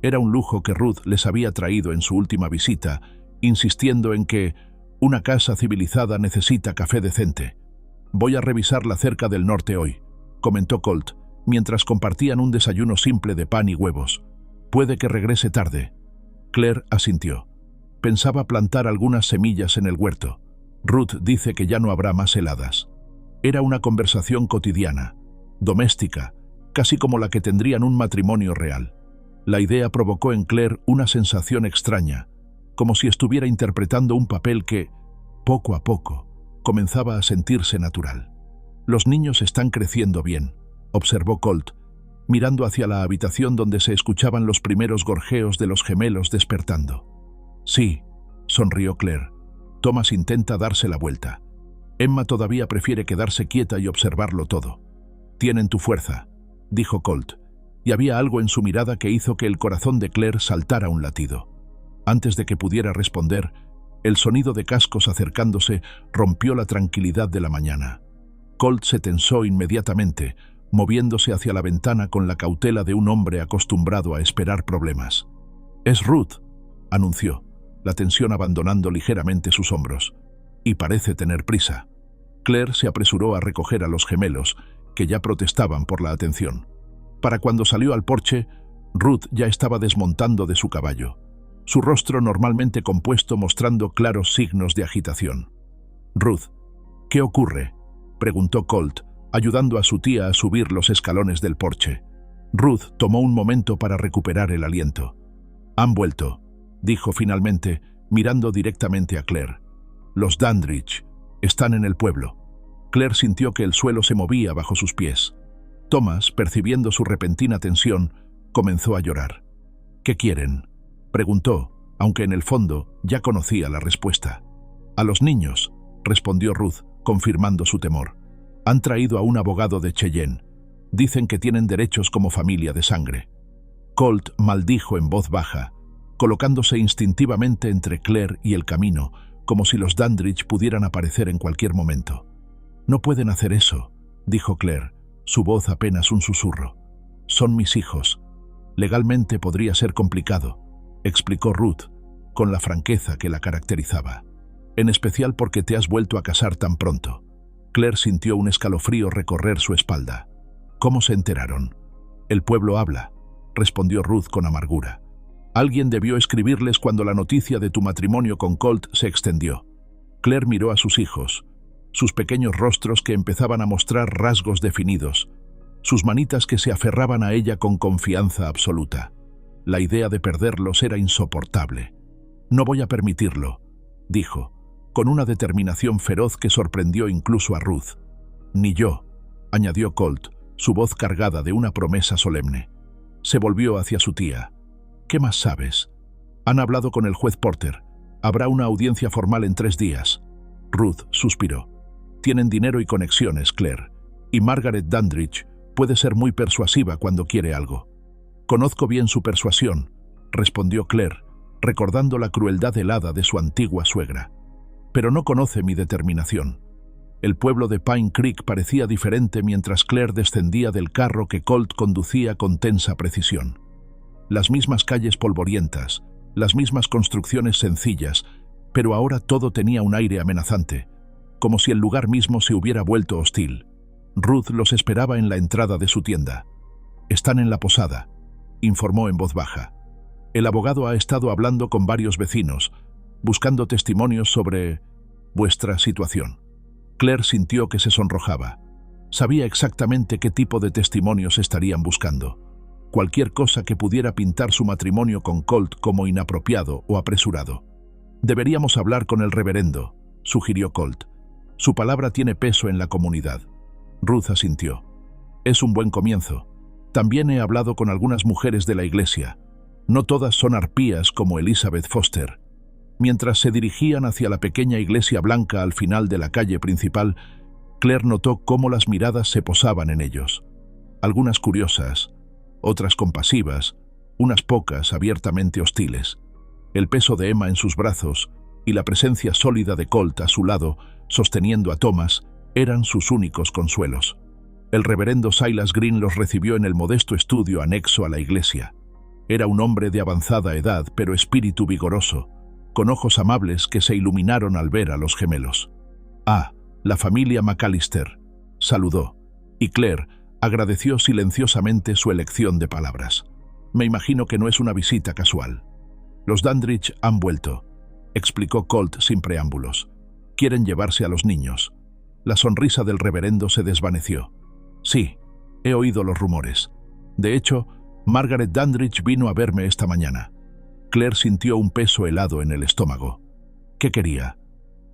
Era un lujo que Ruth les había traído en su última visita, insistiendo en que una casa civilizada necesita café decente. «Voy a revisar la cerca del norte hoy», comentó Colt, mientras compartían un desayuno simple de pan y huevos. «Puede que regrese tarde». Claire asintió. Pensaba plantar algunas semillas en el huerto. Ruth dice que ya no habrá más heladas. Era una conversación cotidiana, doméstica, casi como la que tendrían un matrimonio real. La idea provocó en Claire una sensación extraña, como si estuviera interpretando un papel que, poco a poco, comenzaba a sentirse natural. «Los niños están creciendo bien», observó Colt, mirando hacia la habitación donde se escuchaban los primeros gorjeos de los gemelos despertando. «Sí», sonrió Claire. Thomas intenta darse la vuelta. Emma todavía prefiere quedarse quieta y observarlo todo. «Tienen tu fuerza», dijo Colt, y había algo en su mirada que hizo que el corazón de Claire saltara un latido. Antes de que pudiera responder, el sonido de cascos acercándose rompió la tranquilidad de la mañana. Colt se tensó inmediatamente, moviéndose hacia la ventana con la cautela de un hombre acostumbrado a esperar problemas. «Es Ruth», anunció, la tensión abandonando ligeramente sus hombros. «Y parece tener prisa». Claire se apresuró a recoger a los gemelos, que ya protestaban por la atención. Para cuando salió al porche, Ruth ya estaba desmontando de su caballo, su rostro normalmente compuesto mostrando claros signos de agitación. «Ruth, ¿qué ocurre?», preguntó Colt, ayudando a su tía a subir los escalones del porche. Ruth tomó un momento para recuperar el aliento. «Han vuelto», dijo finalmente, mirando directamente a Claire. «Los Dandridge están en el pueblo». Claire sintió que el suelo se movía bajo sus pies. Thomas, percibiendo su repentina tensión, comenzó a llorar. «¿Qué quieren?», preguntó, aunque en el fondo ya conocía la respuesta. «A los niños», respondió Ruth, confirmando su temor. «Han traído a un abogado de Cheyenne. Dicen que tienen derechos como familia de sangre». Colt maldijo en voz baja, colocándose instintivamente entre Claire y el camino, como si los Dandridge pudieran aparecer en cualquier momento. «No pueden hacer eso», dijo Claire, su voz apenas un susurro. «Son mis hijos. Legalmente podría ser complicado», explicó Ruth, con la franqueza que la caracterizaba. «En especial porque te has vuelto a casar tan pronto». Claire sintió un escalofrío recorrer su espalda. «¿Cómo se enteraron?» «El pueblo habla», respondió Ruth con amargura. «Alguien debió escribirles cuando la noticia de tu matrimonio con Colt se extendió». Claire miró a sus hijos, sus pequeños rostros que empezaban a mostrar rasgos definidos, sus manitas que se aferraban a ella con confianza absoluta. La idea de perderlos era insoportable. «No voy a permitirlo», dijo, con una determinación feroz que sorprendió incluso a Ruth. «Ni yo», añadió Colt, su voz cargada de una promesa solemne. Se volvió hacia su tía. «¿Qué más sabes?» «Han hablado con el juez Porter. Habrá una audiencia formal en 3 días». Ruth suspiró. «Tienen dinero y conexiones, Claire, y Margaret Dandridge puede ser muy persuasiva cuando quiere algo». Conozco bien su persuasión, respondió Claire, recordando la crueldad helada de su antigua suegra. Pero no conoce mi determinación. El pueblo de Pine Creek parecía diferente mientras Claire descendía del carro que Colt conducía con tensa precisión. Las mismas calles polvorientas, las mismas construcciones sencillas, pero ahora todo tenía un aire amenazante, como si el lugar mismo se hubiera vuelto hostil. Ruth los esperaba en la entrada de su tienda. «Están en la posada», informó en voz baja. «El abogado ha estado hablando con varios vecinos, buscando testimonios sobre vuestra situación». Claire sintió que se sonrojaba. Sabía exactamente qué tipo de testimonios estarían buscando. Cualquier cosa que pudiera pintar su matrimonio con Colt como inapropiado o apresurado. «Deberíamos hablar con el reverendo», sugirió Colt. «Su palabra tiene peso en la comunidad». Ruth asintió. «Es un buen comienzo. También he hablado con algunas mujeres de la iglesia. No todas son arpías como Elizabeth Foster». Mientras se dirigían hacia la pequeña iglesia blanca al final de la calle principal, Claire notó cómo las miradas se posaban en ellos. Algunas curiosas, otras compasivas, unas pocas abiertamente hostiles. El peso de Emma en sus brazos y la presencia sólida de Colt a su lado, sosteniendo a Thomas, eran sus únicos consuelos. El reverendo Silas Green los recibió en el modesto estudio anexo a la iglesia. Era un hombre de avanzada edad, pero espíritu vigoroso, con ojos amables que se iluminaron al ver a los gemelos. «Ah, la familia McAllister», saludó, y Claire agradeció silenciosamente su elección de palabras. «Me imagino que no es una visita casual». «Los Dandridge han vuelto», explicó Colt sin preámbulos. «Quieren llevarse a los niños». La sonrisa del reverendo se desvaneció. «Sí, he oído los rumores. De hecho, Margaret Dandridge vino a verme esta mañana». Claire sintió un peso helado en el estómago. «¿Qué quería?»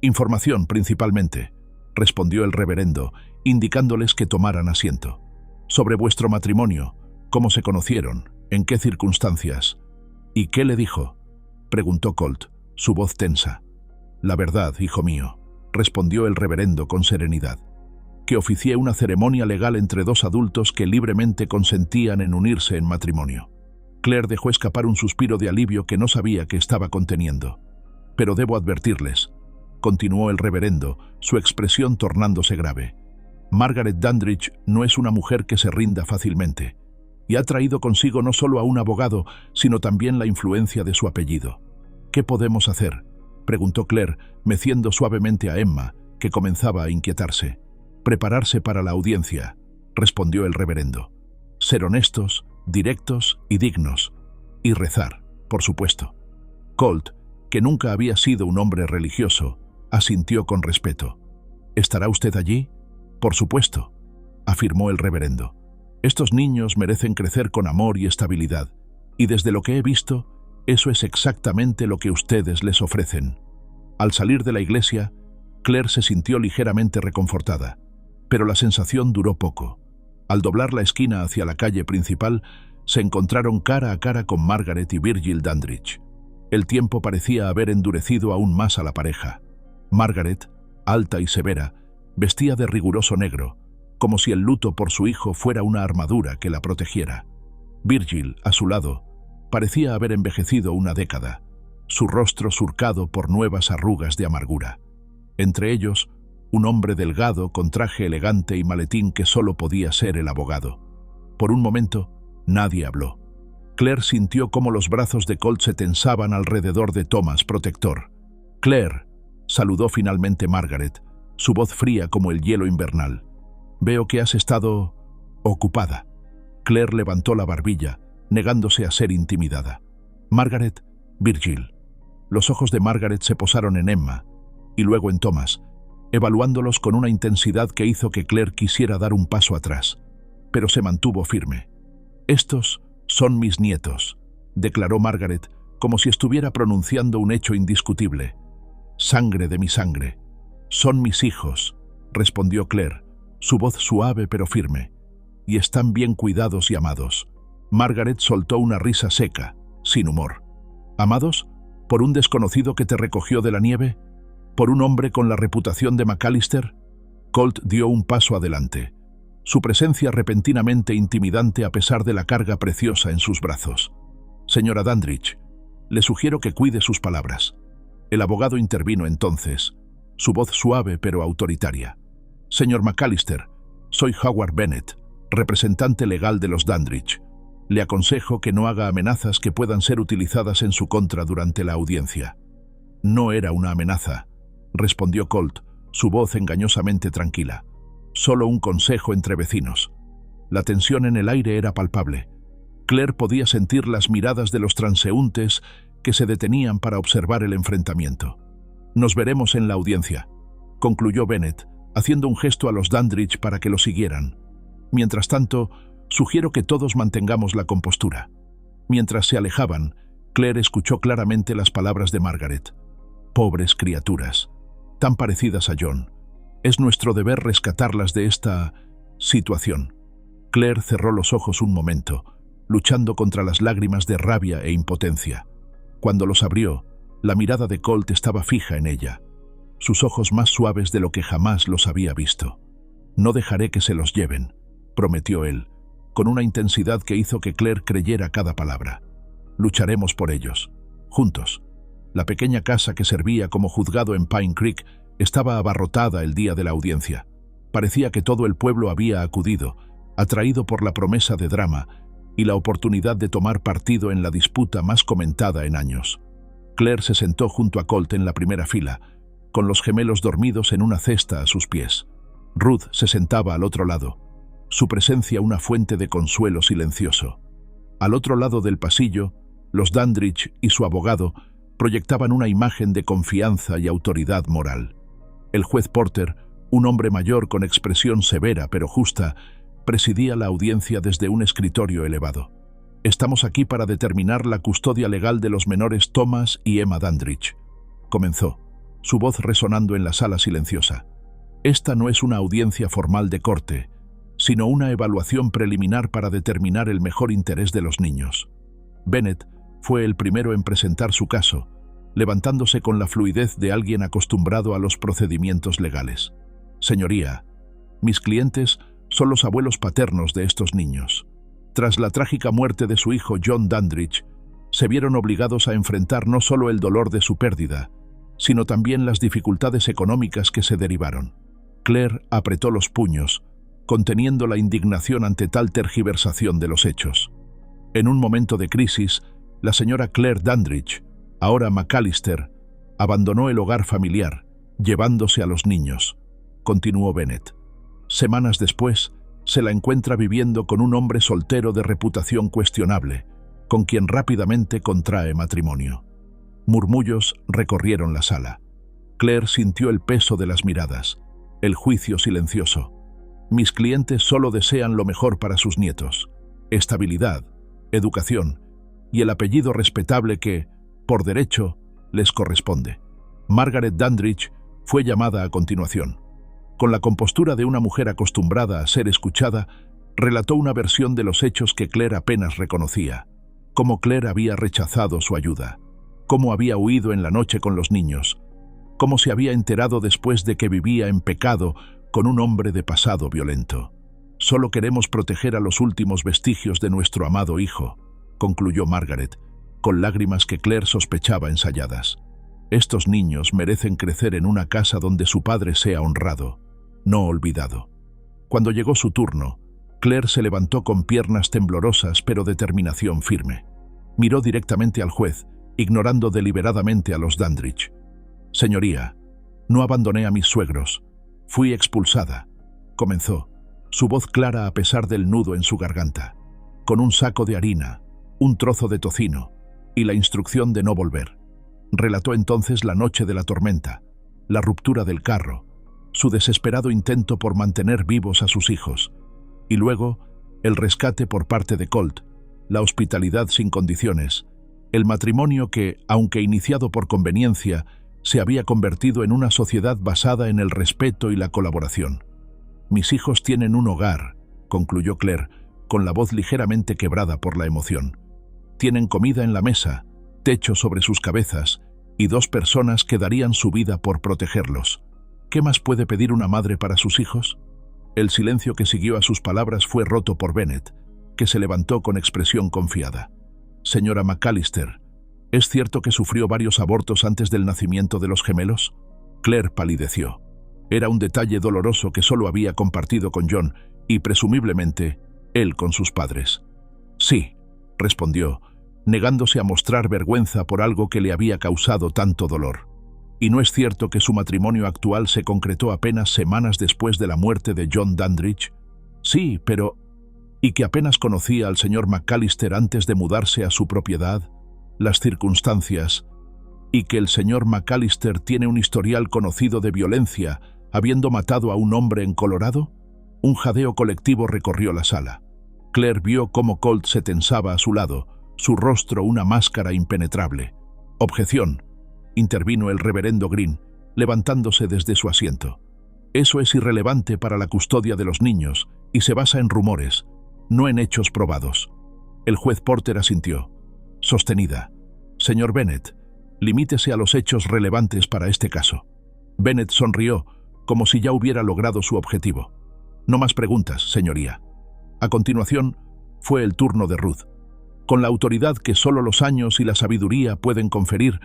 «Información, principalmente», respondió el reverendo, indicándoles que tomaran asiento. «Sobre vuestro matrimonio, cómo se conocieron, en qué circunstancias». «¿Y qué le dijo?», preguntó Colt, su voz tensa. «La verdad, hijo mío», respondió el reverendo con serenidad. «Que oficié una ceremonia legal entre dos adultos que libremente consentían en unirse en matrimonio». Claire dejó escapar un suspiro de alivio que no sabía que estaba conteniendo. «Pero debo advertirles», continuó el reverendo, su expresión tornándose grave. «Margaret Dandridge no es una mujer que se rinda fácilmente, y ha traído consigo no solo a un abogado, sino también la influencia de su apellido». «¿Qué podemos hacer?», preguntó Claire, meciendo suavemente a Emma, que comenzaba a inquietarse. «Prepararse para la audiencia», respondió el reverendo. «Ser honestos, directos y dignos, y rezar, por supuesto». Colt, que nunca había sido un hombre religioso, asintió con respeto. «¿Estará usted allí?». «Por supuesto», afirmó el reverendo. «Estos niños merecen crecer con amor y estabilidad, y desde lo que he visto, eso es exactamente lo que ustedes les ofrecen». Al salir de la iglesia, Claire se sintió ligeramente reconfortada, pero la sensación duró poco. Al doblar la esquina hacia la calle principal, se encontraron cara a cara con Margaret y Virgil Dandridge. El tiempo parecía haber endurecido aún más a la pareja. Margaret, alta y severa, vestía de riguroso negro, como si el luto por su hijo fuera una armadura que la protegiera. Virgil, a su lado, parecía haber envejecido una década, su rostro surcado por nuevas arrugas de amargura. Entre ellos, un hombre delgado con traje elegante y maletín que solo podía ser el abogado. Por un momento, nadie habló. Claire sintió cómo los brazos de Colt se tensaban alrededor de Thomas, protector. «Claire», saludó finalmente Margaret, su voz fría como el hielo invernal. «Veo que has estado ocupada». Claire levantó la barbilla, negándose a ser intimidada. «Margaret, Virgil». Los ojos de Margaret se posaron en Emma, y luego en Thomas, evaluándolos con una intensidad que hizo que Claire quisiera dar un paso atrás, pero se mantuvo firme. «Estos son mis nietos», declaró Margaret, como si estuviera pronunciando un hecho indiscutible. «Sangre de mi sangre. Son mis hijos», respondió Claire, su voz suave pero firme. «Y están bien cuidados y amados». Margaret soltó una risa seca, sin humor. «¿Amados? ¿Por un desconocido que te recogió de la nieve? ¿Por un hombre con la reputación de McAllister?». Colt dio un paso adelante. su presencia repentinamente intimidante a pesar de la carga preciosa en sus brazos. «Señora Dandridge, le sugiero que cuide sus palabras». El abogado intervino entonces, su voz suave pero autoritaria. «Señor McAllister, soy Howard Bennett, representante legal de los Dandridge. Le aconsejo que no haga amenazas que puedan ser utilizadas en su contra durante la audiencia». «No era una amenaza», respondió Colt, su voz engañosamente tranquila. «Solo un consejo entre vecinos». La tensión en el aire era palpable. Claire podía sentir las miradas de los transeúntes que se detenían para observar el enfrentamiento. «Nos veremos en la audiencia», concluyó Bennett, haciendo un gesto a los Dandridge para que lo siguieran. «Mientras tanto, sugiero que todos mantengamos la compostura». Mientras se alejaban, Claire escuchó claramente las palabras de Margaret. «Pobres criaturas, tan parecidas a John. Es nuestro deber rescatarlas de esta situación». Claire cerró los ojos un momento, luchando contra las lágrimas de rabia e impotencia. Cuando los abrió, la mirada de Colt estaba fija en ella, sus ojos más suaves de lo que jamás los había visto. «No dejaré que se los lleven», prometió él, con una intensidad que hizo que Claire creyera cada palabra. «Lucharemos por ellos, juntos». La pequeña casa que servía como juzgado en Pine Creek estaba abarrotada el día de la audiencia. Parecía que todo el pueblo había acudido, atraído por la promesa de drama y la oportunidad de tomar partido en la disputa más comentada en años. Claire se sentó junto a Colt en la primera fila, con los gemelos dormidos en una cesta a sus pies. Ruth se sentaba al otro lado, su presencia una fuente de consuelo silencioso. Al otro lado del pasillo, los Dandridge y su abogado proyectaban una imagen de confianza y autoridad moral. El juez Porter, un hombre mayor con expresión severa pero justa, presidía la audiencia desde un escritorio elevado. «Estamos aquí para determinar la custodia legal de los menores Thomas y Emma Dandridge», comenzó, su voz resonando en la sala silenciosa. «Esta no es una audiencia formal de corte, sino una evaluación preliminar para determinar el mejor interés de los niños». Bennett fue el primero en presentar su caso, levantándose con la fluidez de alguien acostumbrado a los procedimientos legales. «Señoría, mis clientes son los abuelos paternos de estos niños. Tras la trágica muerte de su hijo John Dandridge, se vieron obligados a enfrentar no solo el dolor de su pérdida, sino también las dificultades económicas que se derivaron». Claire apretó los puños, conteniendo la indignación ante tal tergiversación de los hechos. En un momento de crisis, la señora Claire Dandridge, ahora McAllister, abandonó el hogar familiar, llevándose a los niños, continuó Bennett. Semanas después, se la encuentra viviendo con un hombre soltero de reputación cuestionable, con quien rápidamente contrae matrimonio. Murmullos recorrieron la sala. Claire sintió el peso de las miradas, el juicio silencioso. «Mis clientes solo desean lo mejor para sus nietos. Estabilidad, educación y el apellido respetable que, por derecho, les corresponde». Margaret Dandridge fue llamada a continuación. Con la compostura de una mujer acostumbrada a ser escuchada, relató una versión de los hechos que Claire apenas reconocía. Cómo Claire había rechazado su ayuda, cómo había huido en la noche con los niños, cómo se había enterado después de que vivía en pecado con un hombre de pasado violento. «Solo queremos proteger a los últimos vestigios de nuestro amado hijo», concluyó Margaret, con lágrimas que Claire sospechaba ensayadas. «Estos niños merecen crecer en una casa donde su padre sea honrado, no olvidado». Cuando llegó su turno, Claire se levantó con piernas temblorosas pero determinación firme. Miró directamente al juez, ignorando deliberadamente a los Dandridge. «Señoría, no abandoné a mis suegros. Fui expulsada», comenzó, su voz clara a pesar del nudo en su garganta, «con un saco de harina, un trozo de tocino y la instrucción de no volver». Relató entonces la noche de la tormenta, la ruptura del carro, su desesperado intento por mantener vivos a sus hijos, y luego el rescate por parte de Colt, la hospitalidad sin condiciones, el matrimonio que, aunque iniciado por conveniencia, se había convertido en una sociedad basada en el respeto y la colaboración. «Mis hijos tienen un hogar», concluyó Claire, con la voz ligeramente quebrada por la emoción. «Tienen comida en la mesa, techo sobre sus cabezas y 2 personas que darían su vida por protegerlos. ¿Qué más puede pedir una madre para sus hijos?». El silencio que siguió a sus palabras fue roto por Bennet, que se levantó con expresión confiada. «Señora McAllister, ¿es cierto que sufrió varios abortos antes del nacimiento de los gemelos?» Claire palideció. Era un detalle doloroso que solo había compartido con John y, presumiblemente, él con sus padres. «Sí», respondió, negándose a mostrar vergüenza por algo que le había causado tanto dolor. «¿Y no es cierto que su matrimonio actual se concretó apenas semanas después de la muerte de John Dandridge?» «Sí, pero... ¿y que apenas conocía al señor McAllister antes de mudarse a su propiedad? Las circunstancias... ¿y que el señor McAllister tiene un historial conocido de violencia, habiendo matado a un hombre en Colorado?» Un jadeo colectivo recorrió la sala. Claire vio cómo Colt se tensaba a su lado, su rostro una máscara impenetrable. «Objeción», intervino el reverendo Green, levantándose desde su asiento. «Eso es irrelevante para la custodia de los niños y se basa en rumores, no en hechos probados». El juez Porter asintió. Sostenida. «Señor Bennet, limítese a los hechos relevantes para este caso». Bennet sonrió, como si ya hubiera logrado su objetivo. «No más preguntas, señoría». A continuación, fue el turno de Ruth. Con la autoridad que solo los años y la sabiduría pueden conferir,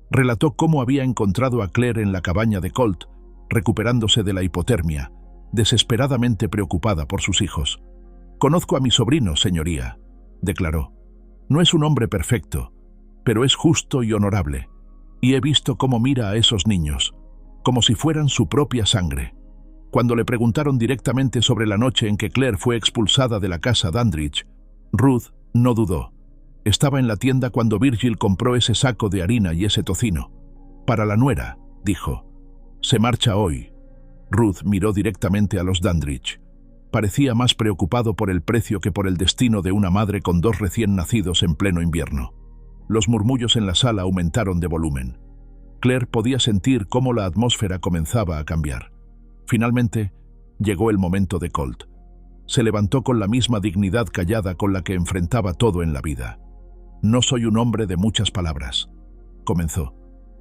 relató cómo había encontrado a Claire en la cabaña de Colt, recuperándose de la hipotermia, desesperadamente preocupada por sus hijos. «Conozco a mi sobrino, señoría», declaró. «No es un hombre perfecto, pero es justo y honorable, y he visto cómo mira a esos niños, como si fueran su propia sangre». Cuando le preguntaron directamente sobre la noche en que Claire fue expulsada de la casa Dandridge, Ruth no dudó. «Estaba en la tienda cuando Virgil compró ese saco de harina y ese tocino. Para la nuera», dijo. «Se marcha hoy». Ruth miró directamente a los Dandridge. Parecía más preocupado por el precio que por el destino de una madre con 2 recién nacidos en pleno invierno. Los murmullos en la sala aumentaron de volumen. Claire podía sentir cómo la atmósfera comenzaba a cambiar. Finalmente, llegó el momento de Colt. Se levantó con la misma dignidad callada con la que enfrentaba todo en la vida. «No soy un hombre de muchas palabras», comenzó,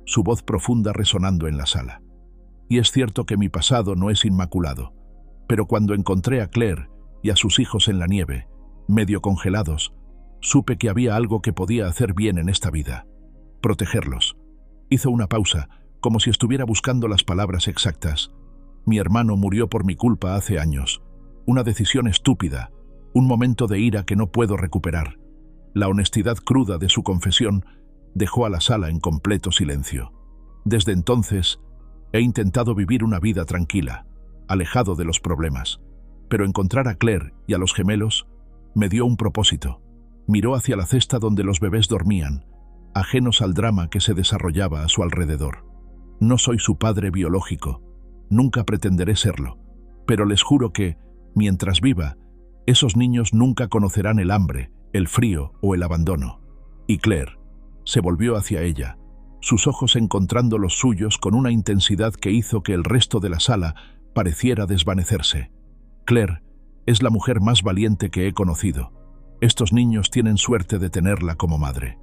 su voz profunda resonando en la sala. «Y es cierto que mi pasado no es inmaculado, pero cuando encontré a Claire y a sus hijos en la nieve, medio congelados, supe que había algo que podía hacer bien en esta vida: protegerlos». Hizo una pausa, como si estuviera buscando las palabras exactas. «Mi hermano murió por mi culpa hace años. Una decisión estúpida, un momento de ira que no puedo recuperar». La honestidad cruda de su confesión dejó a la sala en completo silencio. «Desde entonces, he intentado vivir una vida tranquila, alejado de los problemas. Pero encontrar a Claire y a los gemelos me dio un propósito». Miró hacia la cesta donde los bebés dormían, ajenos al drama que se desarrollaba a su alrededor. «No soy su padre biológico, nunca pretenderé serlo, pero les juro que, mientras viva, esos niños nunca conocerán el hambre, el frío o el abandono». Y Claire se volvió hacia ella, sus ojos encontrando los suyos con una intensidad que hizo que el resto de la sala pareciera desvanecerse. «Claire es la mujer más valiente que he conocido. Estos niños tienen suerte de tenerla como madre».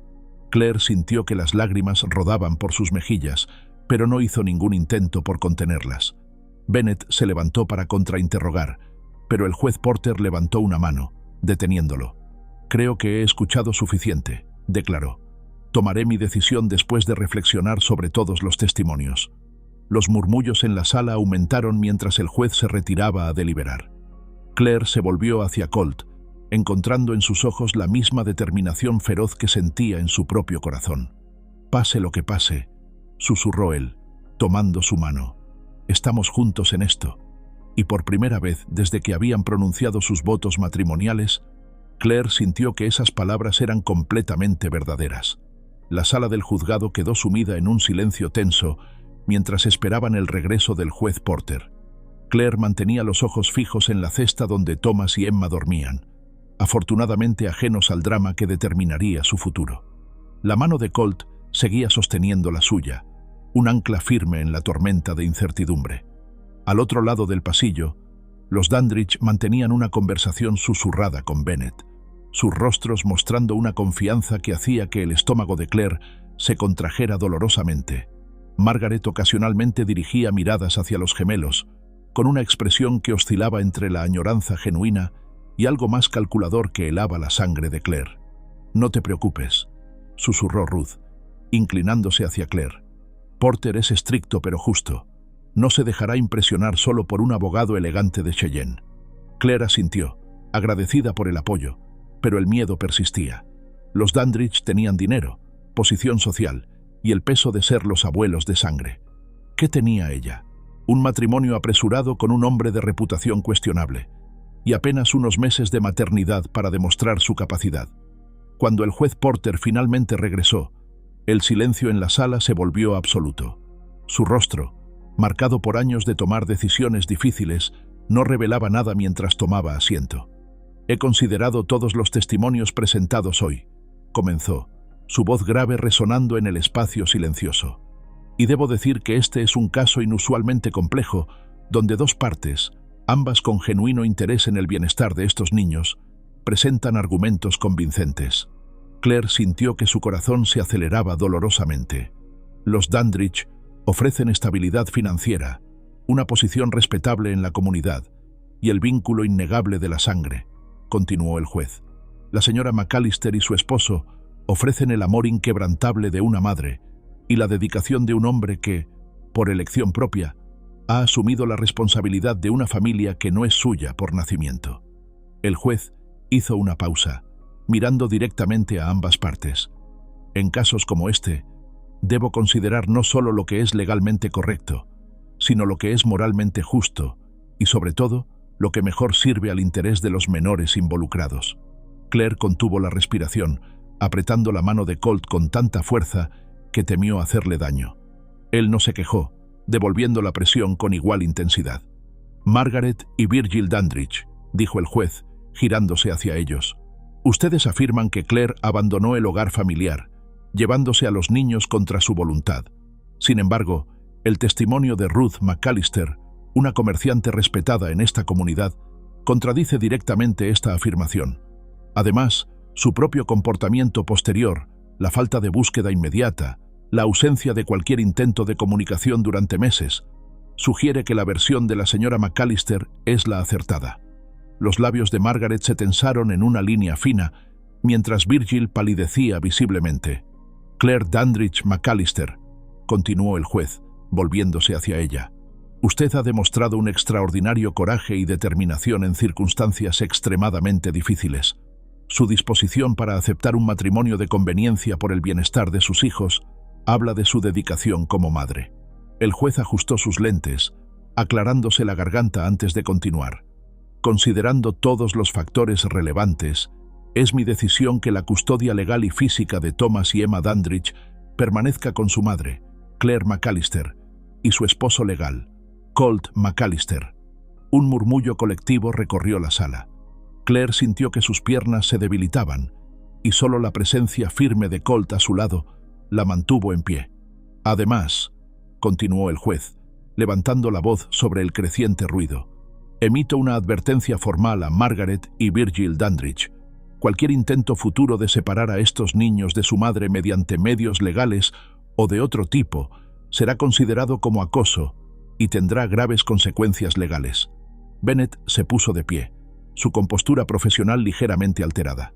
Claire sintió que las lágrimas rodaban por sus mejillas, pero no hizo ningún intento por contenerlas. Bennet se levantó para contrainterrogar, pero el juez Porter levantó una mano, deteniéndolo. «Creo que he escuchado suficiente», declaró. «Tomaré mi decisión después de reflexionar sobre todos los testimonios». Los murmullos en la sala aumentaron mientras el juez se retiraba a deliberar. Claire se volvió hacia Colt, encontrando en sus ojos la misma determinación feroz que sentía en su propio corazón. «Pase lo que pase», susurró él, tomando su mano. «Estamos juntos en esto». Y por primera vez desde que habían pronunciado sus votos matrimoniales, Claire sintió que esas palabras eran completamente verdaderas. La sala del juzgado quedó sumida en un silencio tenso mientras esperaban el regreso del juez Porter. Claire mantenía los ojos fijos en la cesta donde Thomas y Emma dormían, afortunadamente ajenos al drama que determinaría su futuro. La mano de Colt seguía sosteniendo la suya, un ancla firme en la tormenta de incertidumbre. Al otro lado del pasillo, los Dandridge mantenían una conversación susurrada con Bennet, sus rostros mostrando una confianza que hacía que el estómago de Claire se contrajera dolorosamente. Margaret ocasionalmente dirigía miradas hacia los gemelos, con una expresión que oscilaba entre la añoranza genuina y algo más calculador que helaba la sangre de Claire. «No te preocupes», susurró Ruth, inclinándose hacia Claire. «Porter es estricto pero justo. No se dejará impresionar solo por un abogado elegante de Cheyenne». Claire asintió, agradecida por el apoyo, pero el miedo persistía. Los Dandridge tenían dinero, posición social y el peso de ser los abuelos de sangre. ¿Qué tenía ella? Un matrimonio apresurado con un hombre de reputación cuestionable y apenas unos meses de maternidad para demostrar su capacidad. Cuando el juez Porter finalmente regresó, el silencio en la sala se volvió absoluto. Su rostro, marcado por años de tomar decisiones difíciles, no revelaba nada mientras tomaba asiento. «He considerado todos los testimonios presentados hoy», comenzó, su voz grave resonando en el espacio silencioso. «Y debo decir que este es un caso inusualmente complejo, donde dos partes, ambas con genuino interés en el bienestar de estos niños, presentan argumentos convincentes». Claire sintió que su corazón se aceleraba dolorosamente. Los Dandridge ofrecen estabilidad financiera, una posición respetable en la comunidad y el vínculo innegable de la sangre, continuó el juez. La señora McAllister y su esposo ofrecen el amor inquebrantable de una madre y la dedicación de un hombre que, por elección propia, ha asumido la responsabilidad de una familia que no es suya por nacimiento. El juez hizo una pausa, mirando directamente a ambas partes. En casos como este, debo considerar no solo lo que es legalmente correcto, sino lo que es moralmente justo y, sobre todo, lo que mejor sirve al interés de los menores involucrados. Claire contuvo la respiración, apretando la mano de Colt con tanta fuerza que temió hacerle daño. Él no se quejó, devolviendo la presión con igual intensidad. «Margaret y Virgil Dandridge», dijo el juez, girándose hacia ellos. «Ustedes afirman que Claire abandonó el hogar familiar, llevándose a los niños contra su voluntad. Sin embargo, el testimonio de Ruth McAllister, una comerciante respetada en esta comunidad, contradice directamente esta afirmación. Además, su propio comportamiento posterior, la falta de búsqueda inmediata, la ausencia de cualquier intento de comunicación durante meses, sugiere que la versión de la señora McAllister es la acertada». Los labios de Margaret se tensaron en una línea fina, mientras Virgil palidecía visiblemente. «Claire Dandridge McAllister», continuó el juez, volviéndose hacia ella. «Usted ha demostrado un extraordinario coraje y determinación en circunstancias extremadamente difíciles. Su disposición para aceptar un matrimonio de conveniencia por el bienestar de sus hijos habla de su dedicación como madre». El juez ajustó sus lentes, aclarándose la garganta antes de continuar. «Considerando todos los factores relevantes, es mi decisión que la custodia legal y física de Thomas y Emma Dandridge permanezca con su madre, Claire McAllister, y su esposo legal, Colt McAllister». Un murmullo colectivo recorrió la sala. Claire sintió que sus piernas se debilitaban, y solo la presencia firme de Colt a su lado la mantuvo en pie. «Además», continuó el juez, levantando la voz sobre el creciente ruido, «emito una advertencia formal a Margaret y Virgil Dandridge. Cualquier intento futuro de separar a estos niños de su madre mediante medios legales o de otro tipo será considerado como acoso y tendrá graves consecuencias legales». Bennett se puso de pie, su compostura profesional ligeramente alterada.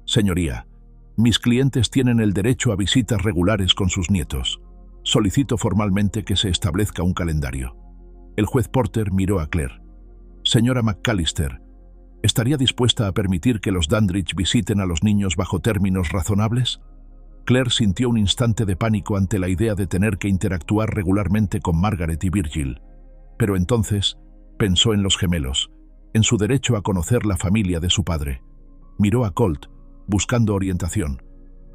«Señoría, mis clientes tienen el derecho a visitas regulares con sus nietos. Solicito formalmente que se establezca un calendario». El juez Porter miró a Claire. «Señora McAllister, ¿estaría dispuesta a permitir que los Dandridge visiten a los niños bajo términos razonables?» Claire sintió un instante de pánico ante la idea de tener que interactuar regularmente con Margaret y Virgil, pero entonces pensó en los gemelos, en su derecho a conocer la familia de su padre. Miró a Colt, buscando orientación,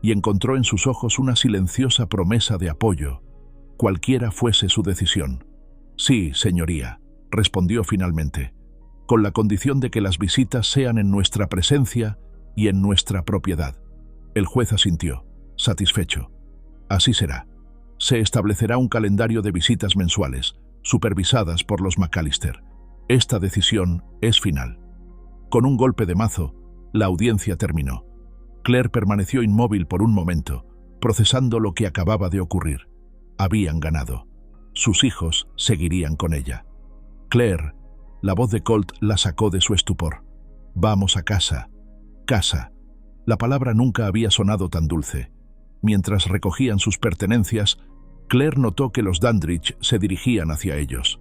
y encontró en sus ojos una silenciosa promesa de apoyo, cualquiera fuese su decisión. «Sí, señoría», respondió finalmente, «con la condición de que las visitas sean en nuestra presencia y en nuestra propiedad». El juez asintió, satisfecho. «Así será. Se establecerá un calendario de visitas mensuales, supervisadas por los McAllister. Esta decisión es final». Con un golpe de mazo, la audiencia terminó. Claire permaneció inmóvil por un momento, procesando lo que acababa de ocurrir. Habían ganado. Sus hijos seguirían con ella. Claire, la voz de Colt la sacó de su estupor. Vamos a casa. Casa. La palabra nunca había sonado tan dulce. Mientras recogían sus pertenencias, Claire notó que los Dandridge se dirigían hacia ellos.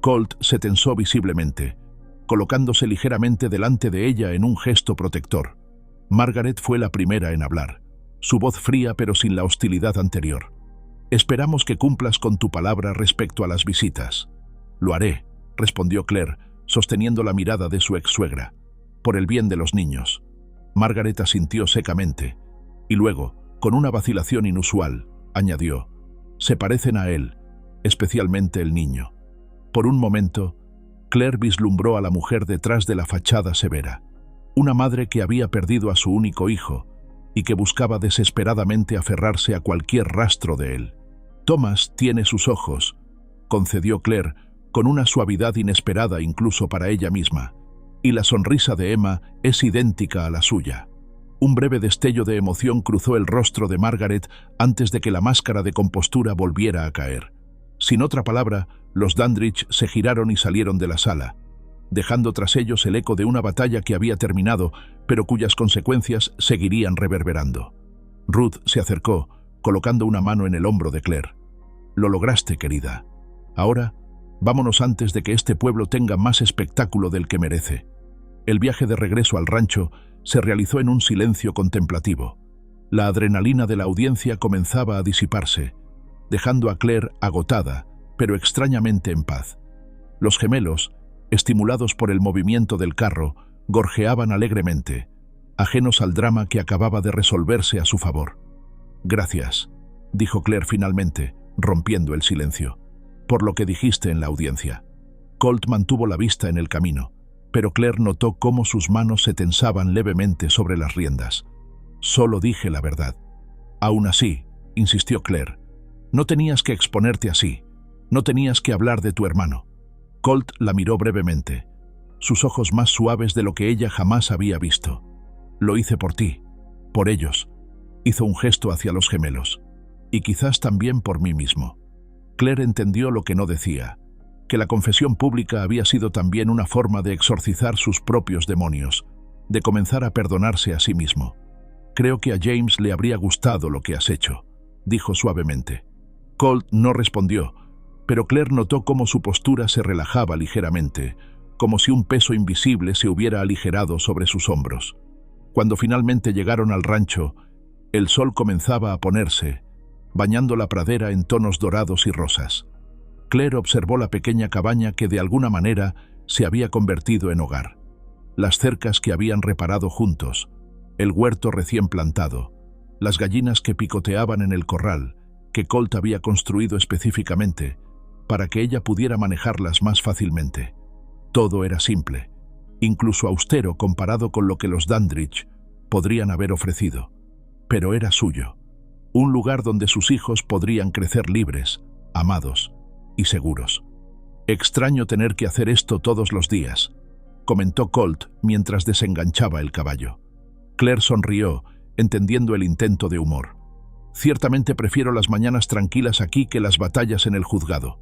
Colt se tensó visiblemente, colocándose ligeramente delante de ella en un gesto protector. Margaret fue la primera en hablar, su voz fría pero sin la hostilidad anterior. Esperamos que cumplas con tu palabra respecto a las visitas. Lo haré, respondió Claire, sosteniendo la mirada de su ex-suegra. Por el bien de los niños. Margaret asintió secamente, y luego, con una vacilación inusual, añadió, se parecen a él, especialmente el niño. Por un momento, Claire vislumbró a la mujer detrás de la fachada severa, una madre que había perdido a su único hijo y que buscaba desesperadamente aferrarse a cualquier rastro de él. Thomas tiene sus ojos, concedió Claire con una suavidad inesperada incluso para ella misma, y la sonrisa de Emma es idéntica a la suya. Un breve destello de emoción cruzó el rostro de Margaret antes de que la máscara de compostura volviera a caer. Sin otra palabra, los Dandridge se giraron y salieron de la sala, dejando tras ellos el eco de una batalla que había terminado, pero cuyas consecuencias seguirían reverberando. Ruth se acercó, colocando una mano en el hombro de Claire. Lo lograste, querida. Ahora, vámonos antes de que este pueblo tenga más espectáculo del que merece. El viaje de regreso al rancho se realizó en un silencio contemplativo. La adrenalina de la audiencia comenzaba a disiparse, dejando a Claire agotada, pero extrañamente en paz. Los gemelos, estimulados por el movimiento del carro, gorjeaban alegremente, ajenos al drama que acababa de resolverse a su favor. Gracias, dijo Claire finalmente, rompiendo el silencio, por lo que dijiste en la audiencia. Colt mantuvo la vista en el camino, pero Claire notó cómo sus manos se tensaban levemente sobre las riendas. Solo dije la verdad. Aún así, insistió Claire, no tenías que exponerte así, no tenías que hablar de tu hermano. Colt la miró brevemente, sus ojos más suaves de lo que ella jamás había visto. Lo hice por ti, por ellos. Hizo un gesto hacia los gemelos, y quizás también por mí mismo. Claire entendió lo que no decía, que la confesión pública había sido también una forma de exorcizar sus propios demonios, de comenzar a perdonarse a sí mismo. Creo que a James le habría gustado lo que has hecho, dijo suavemente. Colt no respondió, pero Claire notó cómo su postura se relajaba ligeramente, como si un peso invisible se hubiera aligerado sobre sus hombros. Cuando finalmente llegaron al rancho, el sol comenzaba a ponerse, bañando la pradera en tonos dorados y rosas. Claire observó la pequeña cabaña que de alguna manera se había convertido en hogar. Las cercas que habían reparado juntos, el huerto recién plantado, las gallinas que picoteaban en el corral, que Colt había construido específicamente, para que ella pudiera manejarlas más fácilmente. Todo era simple, incluso austero comparado con lo que los Dandridge podrían haber ofrecido. Pero era suyo, un lugar donde sus hijos podrían crecer libres, amados y seguros. Extraño tener que hacer esto todos los días, comentó Colt mientras desenganchaba el caballo. Claire sonrió, entendiendo el intento de humor. Ciertamente prefiero las mañanas tranquilas aquí que las batallas en el juzgado.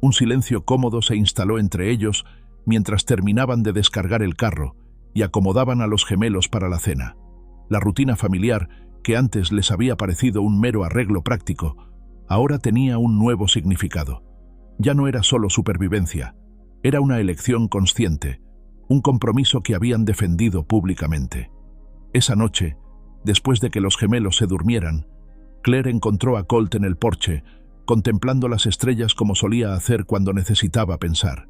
Un silencio cómodo se instaló entre ellos mientras terminaban de descargar el carro y acomodaban a los gemelos para la cena. La rutina familiar, que antes les había parecido un mero arreglo práctico, ahora tenía un nuevo significado. Ya no era solo supervivencia, era una elección consciente, un compromiso que habían defendido públicamente. Esa noche, después de que los gemelos se durmieran, Claire encontró a Colt en el porche, contemplando las estrellas como solía hacer cuando necesitaba pensar.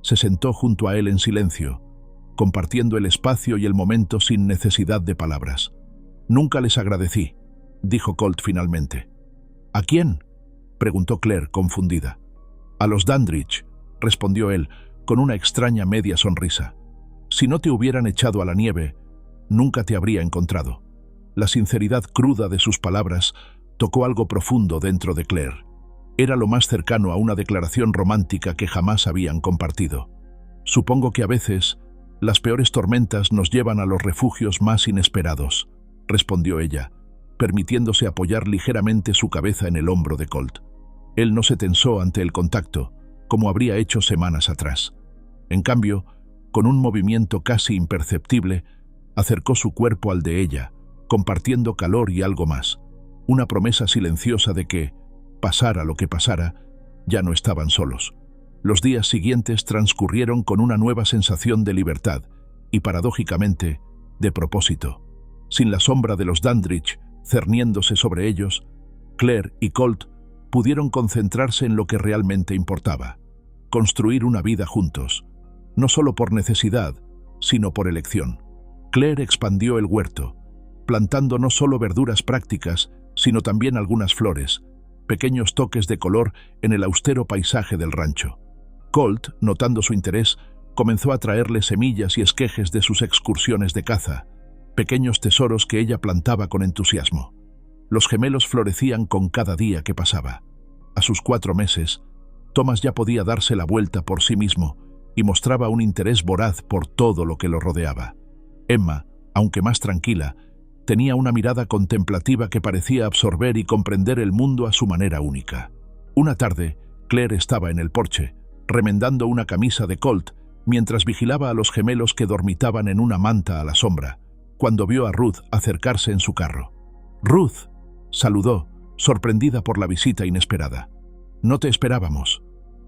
Se sentó junto a él en silencio, compartiendo el espacio y el momento sin necesidad de palabras. Nunca les agradecí, dijo Colt finalmente. ¿A quién?, preguntó Claire, confundida. A los Dandridge, respondió él, con una extraña media sonrisa. Si no te hubieran echado a la nieve, nunca te habría encontrado. La sinceridad cruda de sus palabras tocó algo profundo dentro de Claire. Era lo más cercano a una declaración romántica que jamás habían compartido. Supongo que a veces las peores tormentas nos llevan a los refugios más inesperados, respondió ella, permitiéndose apoyar ligeramente su cabeza en el hombro de Colt. Él no se tensó ante el contacto, como habría hecho semanas atrás. En cambio, con un movimiento casi imperceptible, acercó su cuerpo al de ella, compartiendo calor y algo más, una promesa silenciosa de que, pasara lo que pasara, ya no estaban solos. Los días siguientes transcurrieron con una nueva sensación de libertad y, paradójicamente, de propósito. Sin la sombra de los Dandridge cerniéndose sobre ellos, Claire y Colt pudieron concentrarse en lo que realmente importaba: construir una vida juntos, no solo por necesidad, sino por elección. Claire expandió el huerto, plantando no solo verduras prácticas, sino también algunas flores, pequeños toques de color en el austero paisaje del rancho. Colt, notando su interés, comenzó a traerle semillas y esquejes de sus excursiones de caza, pequeños tesoros que ella plantaba con entusiasmo. Los gemelos florecían con cada día que pasaba. A sus 4 meses, Thomas ya podía darse la vuelta por sí mismo y mostraba un interés voraz por todo lo que lo rodeaba. Emma, aunque más tranquila, tenía una mirada contemplativa que parecía absorber y comprender el mundo a su manera única. Una tarde, Claire estaba en el porche, remendando una camisa de Colt, mientras vigilaba a los gemelos que dormitaban en una manta a la sombra, cuando vio a Ruth acercarse en su carro. «Ruth», saludó, sorprendida por la visita inesperada. «No te esperábamos».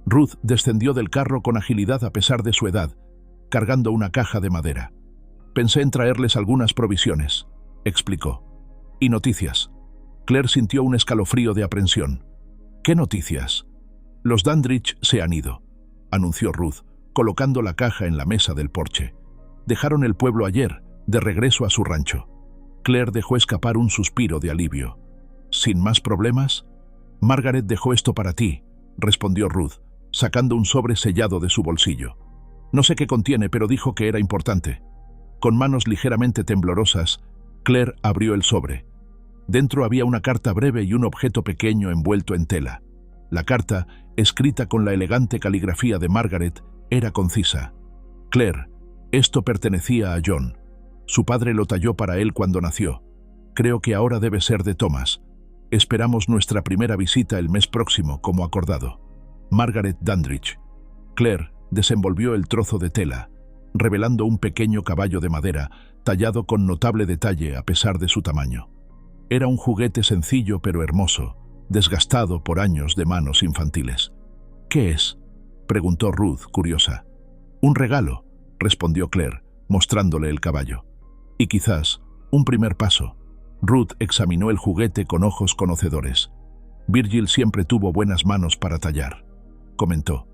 Ruth descendió del carro con agilidad a pesar de su edad, cargando una caja de madera. «Pensé en traerles algunas provisiones», explicó. «Y noticias». Claire sintió un escalofrío de aprensión. «¿Qué noticias?» «Los Dandridge se han ido», anunció Ruth, colocando la caja en la mesa del porche. «Dejaron el pueblo ayer, de regreso a su rancho». Claire dejó escapar un suspiro de alivio. «¿Sin más problemas?» «Margaret dejó esto para ti», respondió Ruth, sacando un sobre sellado de su bolsillo. «No sé qué contiene, pero dijo que era importante». Con manos ligeramente temblorosas, Claire abrió el sobre. Dentro había una carta breve y un objeto pequeño envuelto en tela. La carta, escrita con la elegante caligrafía de Margaret, era concisa. «Claire, esto pertenecía a John. Su padre lo talló para él cuando nació. Creo que ahora debe ser de Thomas. Esperamos nuestra primera visita el mes próximo, como acordado. Margaret Dandridge». Claire desenvolvió el trozo de tela, revelando un pequeño caballo de madera, tallado con notable detalle a pesar de su tamaño. Era un juguete sencillo pero hermoso, desgastado por años de manos infantiles. «¿Qué es?», preguntó Ruth, curiosa. «Un regalo», respondió Claire, mostrándole el caballo. «Y quizás un primer paso». Ruth examinó el juguete con ojos conocedores. «Virgil siempre tuvo buenas manos para tallar», comentó.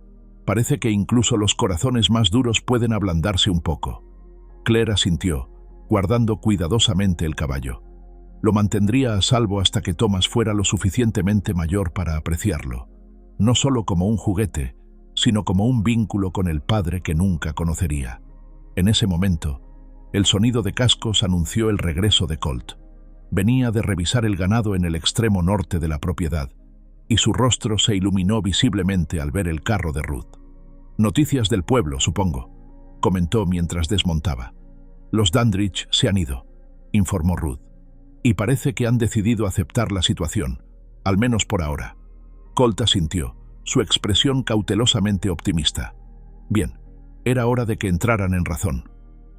«Parece que incluso los corazones más duros pueden ablandarse un poco». Claire asintió, guardando cuidadosamente el caballo. Lo mantendría a salvo hasta que Thomas fuera lo suficientemente mayor para apreciarlo, no solo como un juguete, sino como un vínculo con el padre que nunca conocería. En ese momento, el sonido de cascos anunció el regreso de Colt. Venía de revisar el ganado en el extremo norte de la propiedad, y su rostro se iluminó visiblemente al ver el carro de Ruth. «Noticias del pueblo, supongo», comentó mientras desmontaba. «Los Dandridge se han ido», informó Ruth. «Y parece que han decidido aceptar la situación, al menos por ahora». Colt asintió, su expresión cautelosamente optimista. Bien, era hora de que entraran en razón.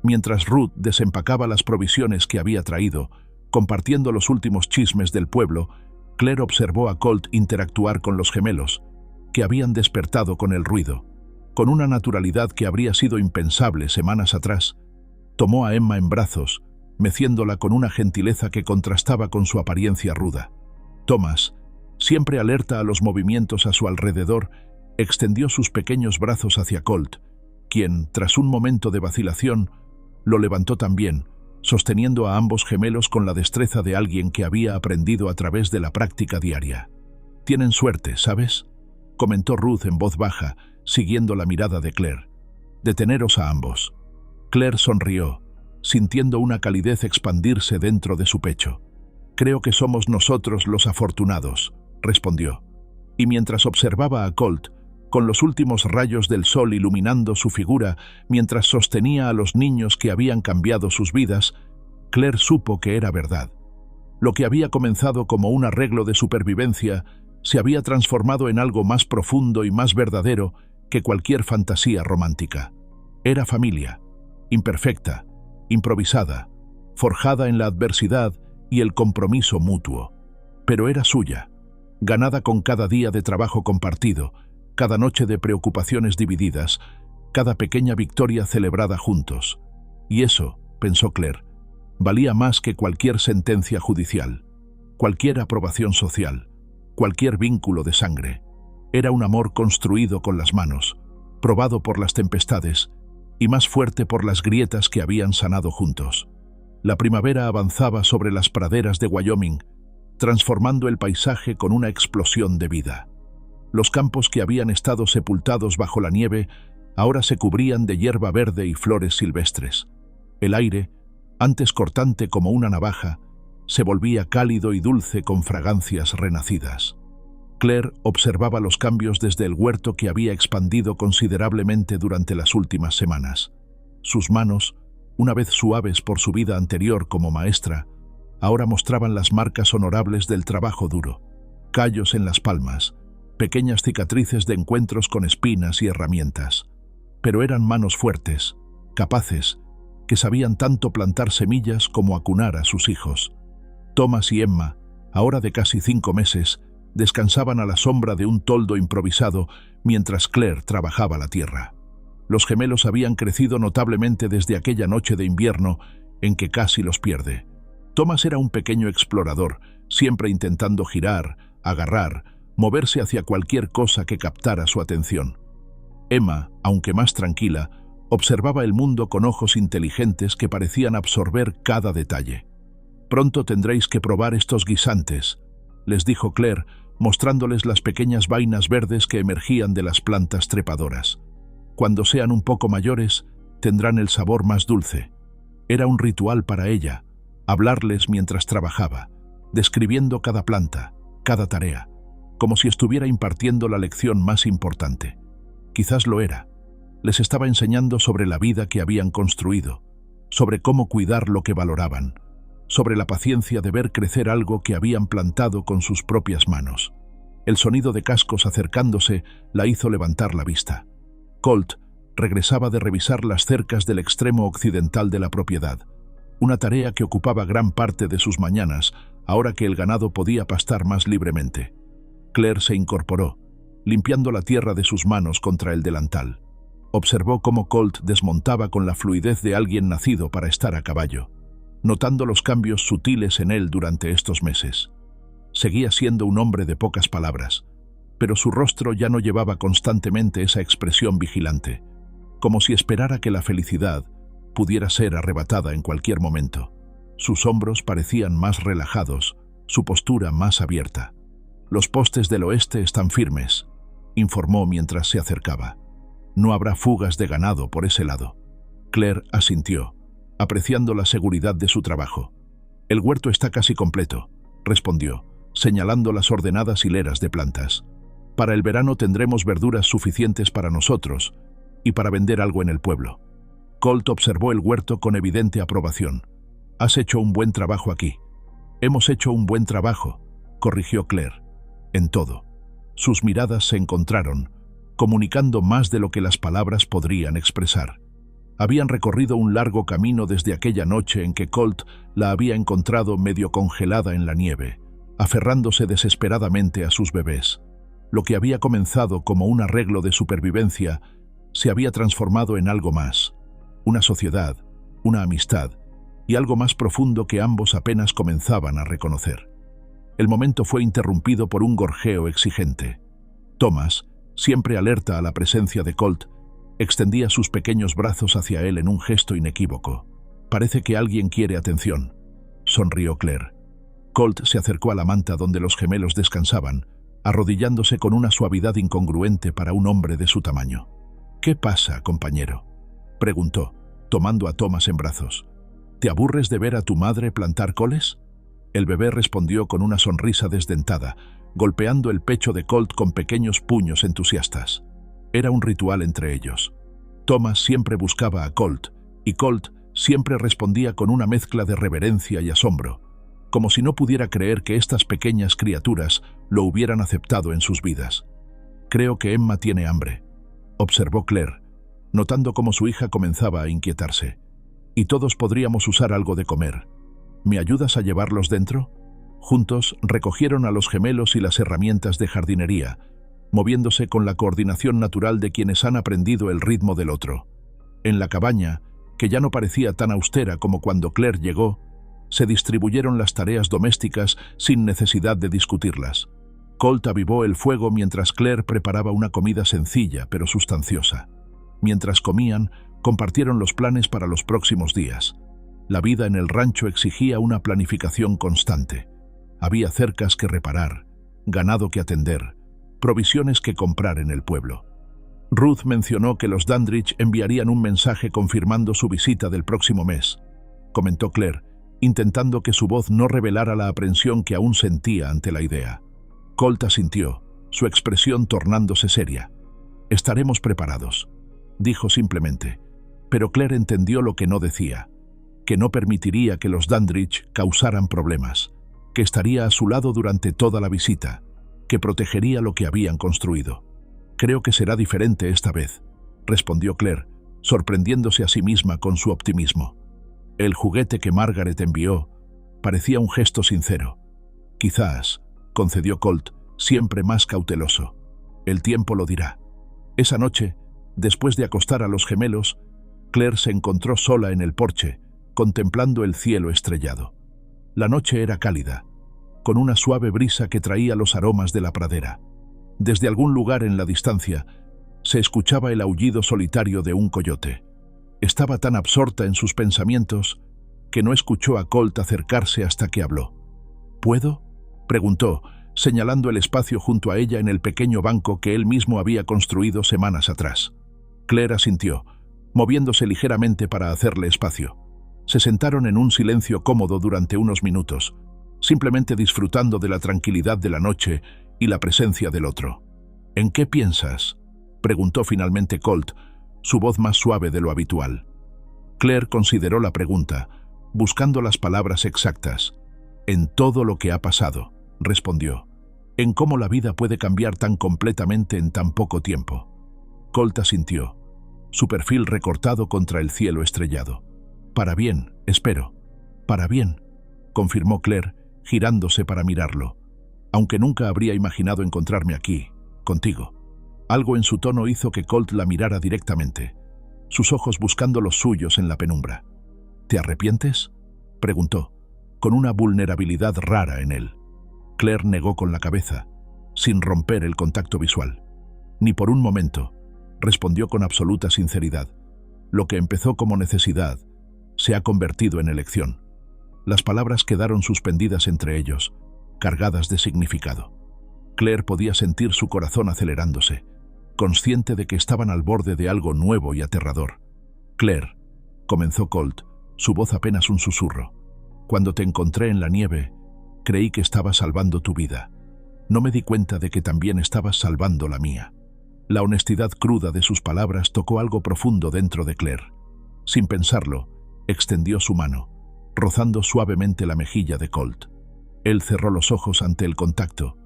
Mientras Ruth desempacaba las provisiones que había traído, compartiendo los últimos chismes del pueblo, Claire observó a Colt interactuar con los gemelos, que habían despertado con el ruido. Con una naturalidad que habría sido impensable semanas atrás, tomó a Emma en brazos, meciéndola con una gentileza que contrastaba con su apariencia ruda. Thomas, siempre alerta a los movimientos a su alrededor, extendió sus pequeños brazos hacia Colt, quien, tras un momento de vacilación, lo levantó también, sosteniendo a ambos gemelos con la destreza de alguien que había aprendido a través de la práctica diaria. «Tienen suerte, ¿sabes?», comentó Ruth en voz baja, siguiendo la mirada de Claire. «Deteneros a ambos». Claire sonrió, sintiendo una calidez expandirse dentro de su pecho. «Creo que somos nosotros los afortunados», respondió. Y mientras observaba a Colt, con los últimos rayos del sol iluminando su figura mientras sostenía a los niños que habían cambiado sus vidas, Claire supo que era verdad. Lo que había comenzado como un arreglo de supervivencia se había transformado en algo más profundo y más verdadero que cualquier fantasía romántica. Era familia, imperfecta, improvisada, forjada en la adversidad y el compromiso mutuo. Pero era suya, ganada con cada día de trabajo compartido, cada noche de preocupaciones divididas, cada pequeña victoria celebrada juntos. Y eso, pensó Claire, valía más que cualquier sentencia judicial, cualquier aprobación social, cualquier vínculo de sangre. Era un amor construido con las manos, probado por las tempestades y más fuerte por las grietas que habían sanado juntos. La primavera avanzaba sobre las praderas de Wyoming, transformando el paisaje con una explosión de vida. Los campos que habían estado sepultados bajo la nieve ahora se cubrían de hierba verde y flores silvestres. El aire, antes cortante como una navaja, se volvía cálido y dulce con fragancias renacidas. Claire observaba los cambios desde el huerto que había expandido considerablemente durante las últimas semanas. Sus manos, una vez suaves por su vida anterior como maestra, ahora mostraban las marcas honorables del trabajo duro, callos en las palmas, pequeñas cicatrices de encuentros con espinas y herramientas. Pero eran manos fuertes, capaces, que sabían tanto plantar semillas como acunar a sus hijos. Thomas y Emma, ahora de casi 5 meses, descansaban a la sombra de un toldo improvisado mientras Claire trabajaba la tierra. Los gemelos habían crecido notablemente desde aquella noche de invierno en que casi los pierde. Thomas era un pequeño explorador, siempre intentando girar, agarrar, moverse hacia cualquier cosa que captara su atención. Emma, aunque más tranquila, observaba el mundo con ojos inteligentes que parecían absorber cada detalle. «Pronto tendréis que probar estos guisantes», les dijo Claire, mostrándoles las pequeñas vainas verdes que emergían de las plantas trepadoras. «Cuando sean un poco mayores, tendrán el sabor más dulce». Era un ritual para ella, hablarles mientras trabajaba, describiendo cada planta, cada tarea, como si estuviera impartiendo la lección más importante. Quizás lo era. Les estaba enseñando sobre la vida que habían construido, sobre cómo cuidar lo que valoraban, sobre la paciencia de ver crecer algo que habían plantado con sus propias manos. El sonido de cascos acercándose la hizo levantar la vista. Colt regresaba de revisar las cercas del extremo occidental de la propiedad, una tarea que ocupaba gran parte de sus mañanas, ahora que el ganado podía pastar más libremente. Claire se incorporó, limpiando la tierra de sus manos contra el delantal. Observó cómo Colt desmontaba con la fluidez de alguien nacido para estar a caballo, notando los cambios sutiles en él durante estos meses. Seguía siendo un hombre de pocas palabras, pero su rostro ya no llevaba constantemente esa expresión vigilante, como si esperara que la felicidad pudiera ser arrebatada en cualquier momento. Sus hombros parecían más relajados, su postura más abierta. «Los postes del oeste están firmes», informó mientras se acercaba. «No habrá fugas de ganado por ese lado». Claire asintió, apreciando la seguridad de su trabajo. «El huerto está casi completo», respondió, señalando las ordenadas hileras de plantas. «Para el verano tendremos verduras suficientes para nosotros y para vender algo en el pueblo». Colt observó el huerto con evidente aprobación. «Has hecho un buen trabajo aquí». «Hemos hecho un buen trabajo», corrigió Claire. «En todo». Sus miradas se encontraron, comunicando más de lo que las palabras podrían expresar. Habían recorrido un largo camino desde aquella noche en que Colt la había encontrado medio congelada en la nieve, aferrándose desesperadamente a sus bebés. Lo que había comenzado como un arreglo de supervivencia se había transformado en algo más, una sociedad, una amistad y algo más profundo que ambos apenas comenzaban a reconocer. El momento fue interrumpido por un gorjeo exigente. Thomas, siempre alerta a la presencia de Colt, extendía sus pequeños brazos hacia él en un gesto inequívoco. «Parece que alguien quiere atención», sonrió Claire. Colt se acercó a la manta donde los gemelos descansaban, arrodillándose con una suavidad incongruente para un hombre de su tamaño. «¿Qué pasa, compañero?», preguntó, tomando a Thomas en brazos. «¿Te aburres de ver a tu madre plantar coles?». El bebé respondió con una sonrisa desdentada, golpeando el pecho de Colt con pequeños puños entusiastas. Era un ritual entre ellos. Thomas siempre buscaba a Colt, y Colt siempre respondía con una mezcla de reverencia y asombro, como si no pudiera creer que estas pequeñas criaturas lo hubieran aceptado en sus vidas. «Creo que Emma tiene hambre», observó Claire, notando cómo su hija comenzaba a inquietarse. «Y todos podríamos usar algo de comer. ¿Me ayudas a llevarlos dentro?» Juntos recogieron a los gemelos y las herramientas de jardinería, moviéndose con la coordinación natural de quienes han aprendido el ritmo del otro. En la cabaña, que ya no parecía tan austera como cuando Claire llegó, se distribuyeron las tareas domésticas sin necesidad de discutirlas. Colt avivó el fuego mientras Claire preparaba una comida sencilla pero sustanciosa. Mientras comían, compartieron los planes para los próximos días. La vida en el rancho exigía una planificación constante. Había cercas que reparar, ganado que atender, provisiones que comprar en el pueblo. Ruth mencionó que los Dandridge enviarían un mensaje confirmando su visita del próximo mes, comentó Claire, intentando que su voz no revelara la aprensión que aún sentía ante la idea. Colt asintió, su expresión tornándose seria. «Estaremos preparados», dijo simplemente, pero Claire entendió lo que no decía, que no permitiría que los Dandridge causaran problemas, que estaría a su lado durante toda la visita, que protegería lo que habían construido. «Creo que será diferente esta vez», respondió Claire, sorprendiéndose a sí misma con su optimismo. El juguete que Margaret envió parecía un gesto sincero. «Quizás», concedió Colt, siempre más cauteloso. «El tiempo lo dirá». Esa noche, después de acostar a los gemelos, Claire se encontró sola en el porche, contemplando el cielo estrellado. La noche era cálida, con una suave brisa que traía los aromas de la pradera. Desde algún lugar en la distancia, se escuchaba el aullido solitario de un coyote. Estaba tan absorta en sus pensamientos que no escuchó a Colt acercarse hasta que habló. «¿Puedo?», preguntó, señalando el espacio junto a ella en el pequeño banco que él mismo había construido semanas atrás. Claire asintió, moviéndose ligeramente para hacerle espacio. Se sentaron en un silencio cómodo durante unos minutos, simplemente disfrutando de la tranquilidad de la noche y la presencia del otro. «¿En qué piensas?», preguntó finalmente Colt, su voz más suave de lo habitual. Claire consideró la pregunta, buscando las palabras exactas. «En todo lo que ha pasado», respondió. «En cómo la vida puede cambiar tan completamente en tan poco tiempo». Colt asintió, su perfil recortado contra el cielo estrellado. «Para bien, espero». «Para bien», confirmó Claire, girándose para mirarlo. «Aunque nunca habría imaginado encontrarme aquí, contigo». Algo en su tono hizo que Colt la mirara directamente, sus ojos buscando los suyos en la penumbra. «¿Te arrepientes?», preguntó, con una vulnerabilidad rara en él. Claire negó con la cabeza, sin romper el contacto visual. «Ni por un momento», respondió con absoluta sinceridad. «Lo que empezó como necesidad se ha convertido en elección». Las palabras quedaron suspendidas entre ellos, cargadas de significado. Claire podía sentir su corazón acelerándose, consciente de que estaban al borde de algo nuevo y aterrador. «Claire», comenzó Colt, su voz apenas un susurro. «Cuando te encontré en la nieve, creí que estabas salvando tu vida. No me di cuenta de que también estabas salvando la mía». La honestidad cruda de sus palabras tocó algo profundo dentro de Claire. Sin pensarlo, extendió su mano, rozando suavemente la mejilla de Colt. Él cerró los ojos ante el contacto,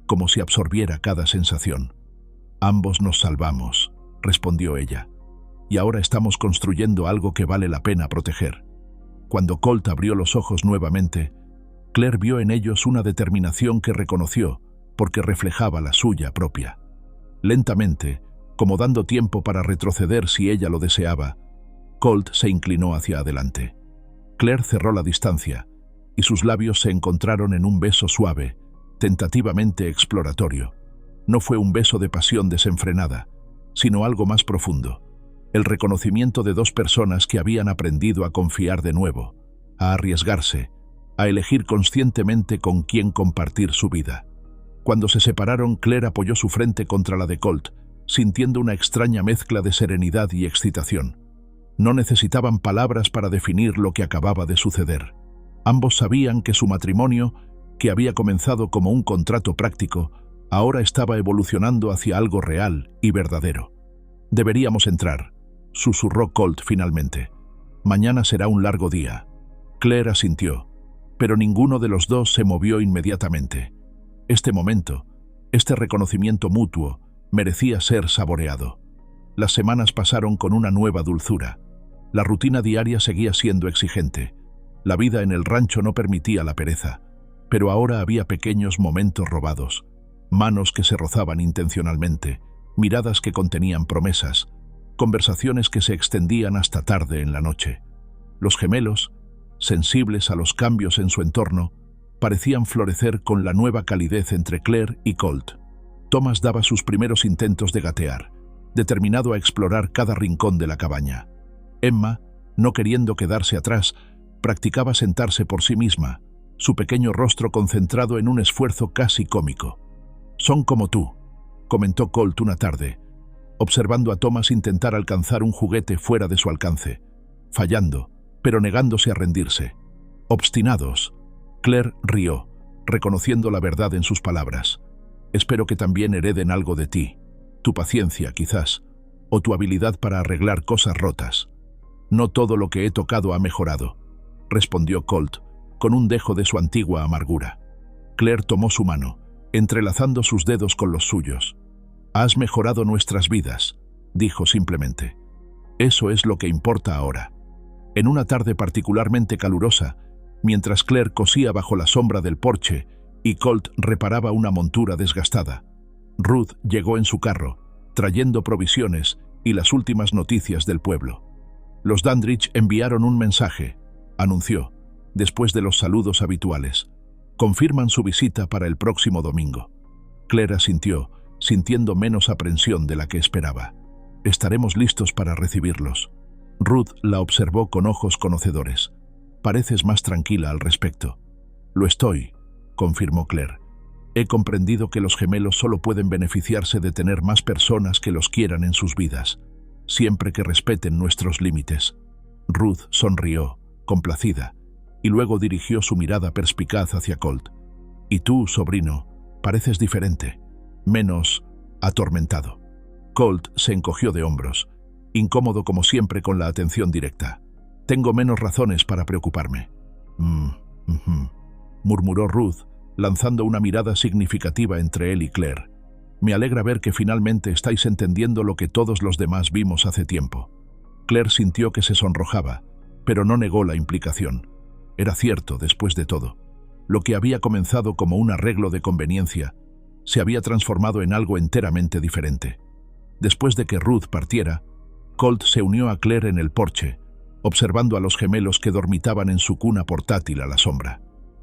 como si absorbiera cada sensación. «Ambos nos salvamos», respondió ella, «y ahora estamos construyendo algo que vale la pena proteger». Cuando Colt abrió los ojos nuevamente, Claire vio en ellos una determinación que reconoció porque reflejaba la suya propia. Lentamente, como dando tiempo para retroceder si ella lo deseaba, Colt se inclinó hacia adelante. Claire cerró la distancia, y sus labios se encontraron en un beso suave, tentativamente exploratorio. No fue un beso de pasión desenfrenada, sino algo más profundo, el reconocimiento de dos personas que habían aprendido a confiar de nuevo, a arriesgarse, a elegir conscientemente con quién compartir su vida. Cuando se separaron, Claire apoyó su frente contra la de Colt, sintiendo una extraña mezcla de serenidad y excitación. No necesitaban palabras para definir lo que acababa de suceder. Ambos sabían que su matrimonio, que había comenzado como un contrato práctico, ahora estaba evolucionando hacia algo real y verdadero. «Deberíamos entrar», susurró Colt finalmente. «Mañana será un largo día». Claire asintió, pero ninguno de los dos se movió inmediatamente. Este momento, este reconocimiento mutuo, merecía ser saboreado. Las semanas pasaron con una nueva dulzura. La rutina diaria seguía siendo exigente. La vida en el rancho no permitía la pereza, pero ahora había pequeños momentos robados, manos que se rozaban intencionalmente, miradas que contenían promesas, conversaciones que se extendían hasta tarde en la noche. Los gemelos, sensibles a los cambios en su entorno, parecían florecer con la nueva calidez entre Claire y Colt. Thomas daba sus primeros intentos de gatear, determinado a explorar cada rincón de la cabaña. Emma, no queriendo quedarse atrás, practicaba sentarse por sí misma, su pequeño rostro concentrado en un esfuerzo casi cómico. «Son como tú», comentó Colt una tarde, observando a Thomas intentar alcanzar un juguete fuera de su alcance, fallando, pero negándose a rendirse. «Obstinados». Claire rió, reconociendo la verdad en sus palabras. «Espero que también hereden algo de ti, tu paciencia, quizás, o tu habilidad para arreglar cosas rotas». «No todo lo que he tocado ha mejorado», respondió Colt, con un dejo de su antigua amargura. Claire tomó su mano, entrelazando sus dedos con los suyos. «Has mejorado nuestras vidas», dijo simplemente. «Eso es lo que importa ahora». En una tarde particularmente calurosa, mientras Claire cosía bajo la sombra del porche y Colt reparaba una montura desgastada, Ruth llegó en su carro, trayendo provisiones y las últimas noticias del pueblo. «Los Dandridge enviaron un mensaje», anunció, después de los saludos habituales. «Confirman su visita para el próximo domingo». Claire asintió, sintiendo menos aprensión de la que esperaba. «Estaremos listos para recibirlos». Ruth la observó con ojos conocedores. «Pareces más tranquila al respecto». «Lo estoy», confirmó Claire. «He comprendido que los gemelos solo pueden beneficiarse de tener más personas que los quieran en sus vidas, siempre que respeten nuestros límites». Ruth sonrió, complacida, y luego dirigió su mirada perspicaz hacia Colt. «Y tú, sobrino, pareces diferente, menos atormentado». Colt se encogió de hombros, incómodo como siempre con la atención directa. «Tengo menos razones para preocuparme». Murmuró Ruth, lanzando una mirada significativa entre él y Claire. «Me alegra ver que finalmente estáis entendiendo lo que todos los demás vimos hace tiempo». Claire sintió que se sonrojaba, pero no negó la implicación. Era cierto, después de todo. Lo que había comenzado como un arreglo de conveniencia se había transformado en algo enteramente diferente. Después de que Ruth partiera, Colt se unió a Claire en el porche, observando a los gemelos que dormitaban en su cuna portátil a la sombra.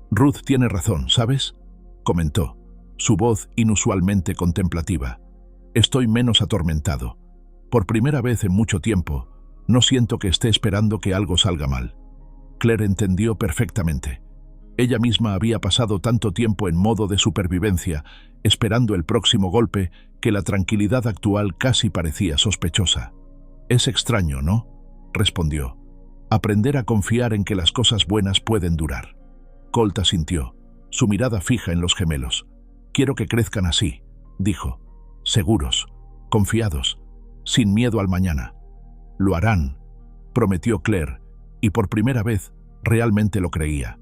«Ruth tiene razón, ¿sabes?», comentó, su voz inusualmente contemplativa. «Estoy menos atormentado. Por primera vez en mucho tiempo, no siento que esté esperando que algo salga mal». Claire entendió perfectamente. Ella misma había pasado tanto tiempo en modo de supervivencia, esperando el próximo golpe, que la tranquilidad actual casi parecía sospechosa. «Es extraño, ¿no?», respondió. «Aprender a confiar en que las cosas buenas pueden durar». Colt asintió, su mirada fija en los gemelos. «Quiero que crezcan así», dijo. «Seguros, confiados, sin miedo al mañana». «Lo harán», prometió Claire, y por primera vez realmente lo creía.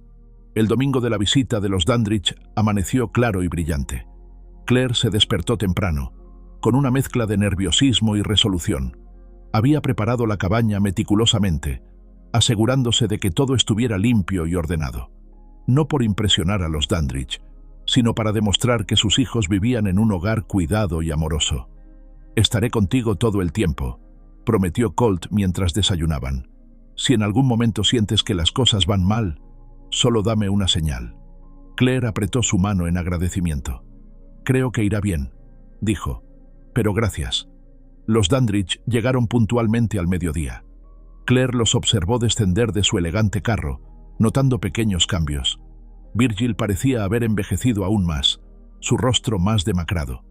El domingo de la visita de los Dandridge amaneció claro y brillante. Claire se despertó temprano, con una mezcla de nerviosismo y resolución. Había preparado la cabaña meticulosamente, asegurándose de que todo estuviera limpio y ordenado. No por impresionar a los Dandridge, sino para demostrar que sus hijos vivían en un hogar cuidado y amoroso. «Estaré contigo todo el tiempo», prometió Colt mientras desayunaban. «Si en algún momento sientes que las cosas van mal, solo dame una señal». Claire apretó su mano en agradecimiento. «Creo que irá bien», dijo. «Pero gracias». Los Dandridge llegaron puntualmente al mediodía. Claire los observó descender de su elegante carro, notando pequeños cambios. Virgil parecía haber envejecido aún más, su rostro más demacrado.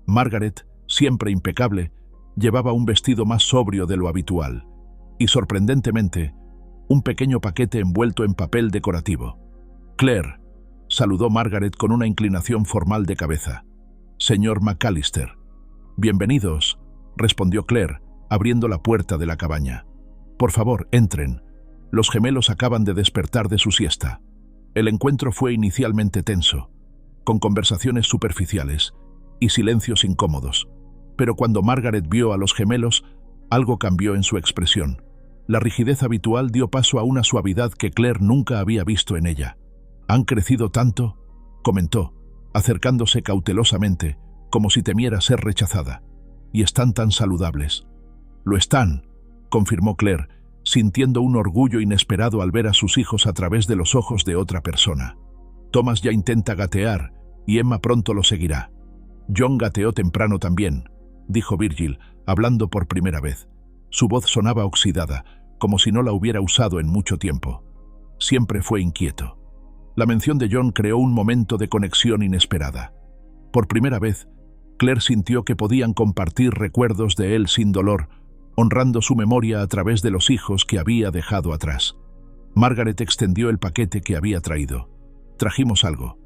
Margaret, siempre impecable, llevaba un vestido más sobrio de lo habitual, y sorprendentemente, un pequeño paquete envuelto en papel decorativo. «Claire», saludó Margaret con una inclinación formal de cabeza. «Señor McAllister». «Bienvenidos», respondió Claire, abriendo la puerta de la cabaña. «Por favor, entren. Los gemelos acaban de despertar de su siesta». El encuentro fue inicialmente tenso, con conversaciones superficiales y silencios incómodos, pero cuando Margaret vio a los gemelos, algo cambió en su expresión. La rigidez habitual dio paso a una suavidad que Claire nunca había visto en ella. «Han crecido tanto», comentó, acercándose cautelosamente, como si temiera ser rechazada. «Y están tan saludables». «Lo están», confirmó Claire, sintiendo un orgullo inesperado al ver a sus hijos a través de los ojos de otra persona. «Thomas ya intenta gatear, y Emma pronto lo seguirá». «John gateó temprano también», dijo Virgil, hablando por primera vez. Su voz sonaba oxidada, como si no la hubiera usado en mucho tiempo. Siempre fue inquieto. La mención de John creó un momento de conexión inesperada. Por primera vez, Claire sintió que podían compartir recuerdos de él sin dolor, honrando su memoria a través de los hijos que había dejado atrás. Margaret extendió el paquete que había traído. «Trajimos algo.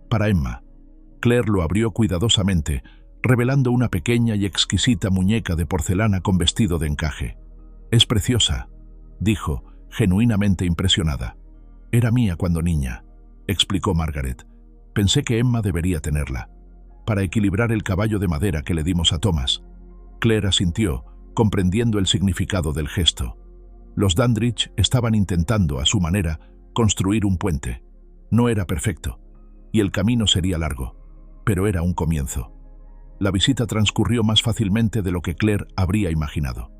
Para Emma». Claire lo abrió cuidadosamente, revelando una pequeña y exquisita muñeca de porcelana con vestido de encaje. «Es preciosa», dijo, genuinamente impresionada. «Era mía cuando niña», explicó Margaret. «Pensé que Emma debería tenerla, para equilibrar el caballo de madera que le dimos a Thomas». Claire asintió, comprendiendo el significado del gesto. Los Dandridge estaban intentando, a su manera, construir un puente. No era perfecto, y el camino sería largo, pero era un comienzo. La visita transcurrió más fácilmente de lo que Claire habría imaginado.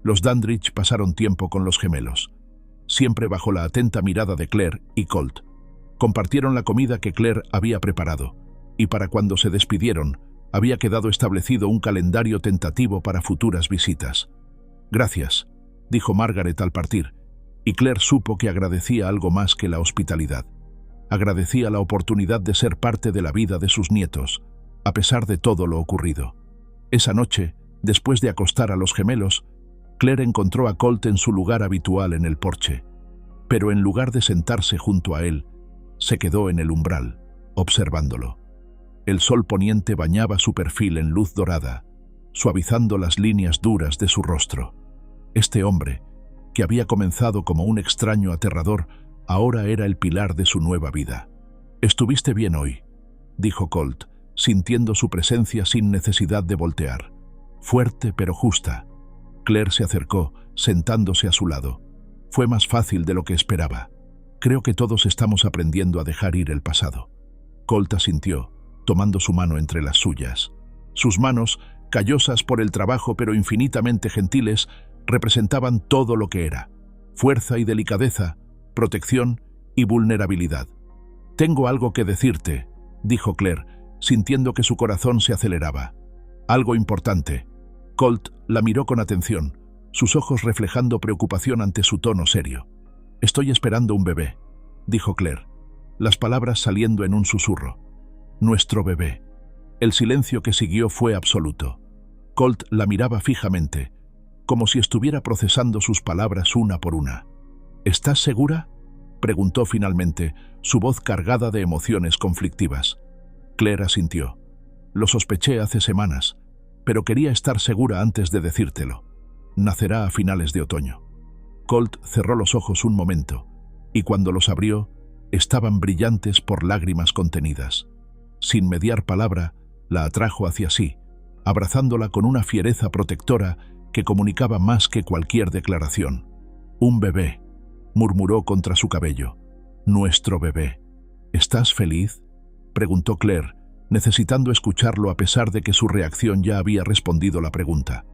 Los Dandridge pasaron tiempo con los gemelos, siempre bajo la atenta mirada de Claire y Colt. Compartieron la comida que Claire había preparado, y para cuando se despidieron, había quedado establecido un calendario tentativo para futuras visitas. «Gracias», dijo Margaret al partir, y Claire supo que agradecía algo más que la hospitalidad. Agradecía la oportunidad de ser parte de la vida de sus nietos, a pesar de todo lo ocurrido. Esa noche, después de acostar a los gemelos, Claire encontró a Colt en su lugar habitual en el porche, pero en lugar de sentarse junto a él, se quedó en el umbral, observándolo. El sol poniente bañaba su perfil en luz dorada, suavizando las líneas duras de su rostro. Este hombre, que había comenzado como un extraño aterrador, ahora era el pilar de su nueva vida. «Estuviste bien hoy», dijo Colt, sintiendo su presencia sin necesidad de voltear. Fuerte pero justa. Claire se acercó, sentándose a su lado. «Fue más fácil de lo que esperaba. Creo que todos estamos aprendiendo a dejar ir el pasado». Colt asintió, tomando su mano entre las suyas. Sus manos, callosas por el trabajo pero infinitamente gentiles, representaban todo lo que era: fuerza y delicadeza, protección y vulnerabilidad. «Tengo algo que decirte», dijo Claire, sintiendo que su corazón se aceleraba. «Algo importante». Colt la miró con atención, sus ojos reflejando preocupación ante su tono serio. «Estoy esperando un bebé», dijo Claire, las palabras saliendo en un susurro. «Nuestro bebé». El silencio que siguió fue absoluto. Colt la miraba fijamente, como si estuviera procesando sus palabras una por una. «¿Estás segura?», preguntó finalmente, su voz cargada de emociones conflictivas. Claire asintió. «Lo sospeché hace semanas, pero quería estar segura antes de decírtelo. Nacerá a finales de otoño». Colt cerró los ojos un momento, y cuando los abrió, estaban brillantes por lágrimas contenidas. Sin mediar palabra, la atrajo hacia sí, abrazándola con una fiereza protectora que comunicaba más que cualquier declaración. «Un bebé», murmuró contra su cabello. «Nuestro bebé». «¿Estás feliz?», preguntó Claire, necesitando escucharlo a pesar de que su reacción ya había respondido la pregunta.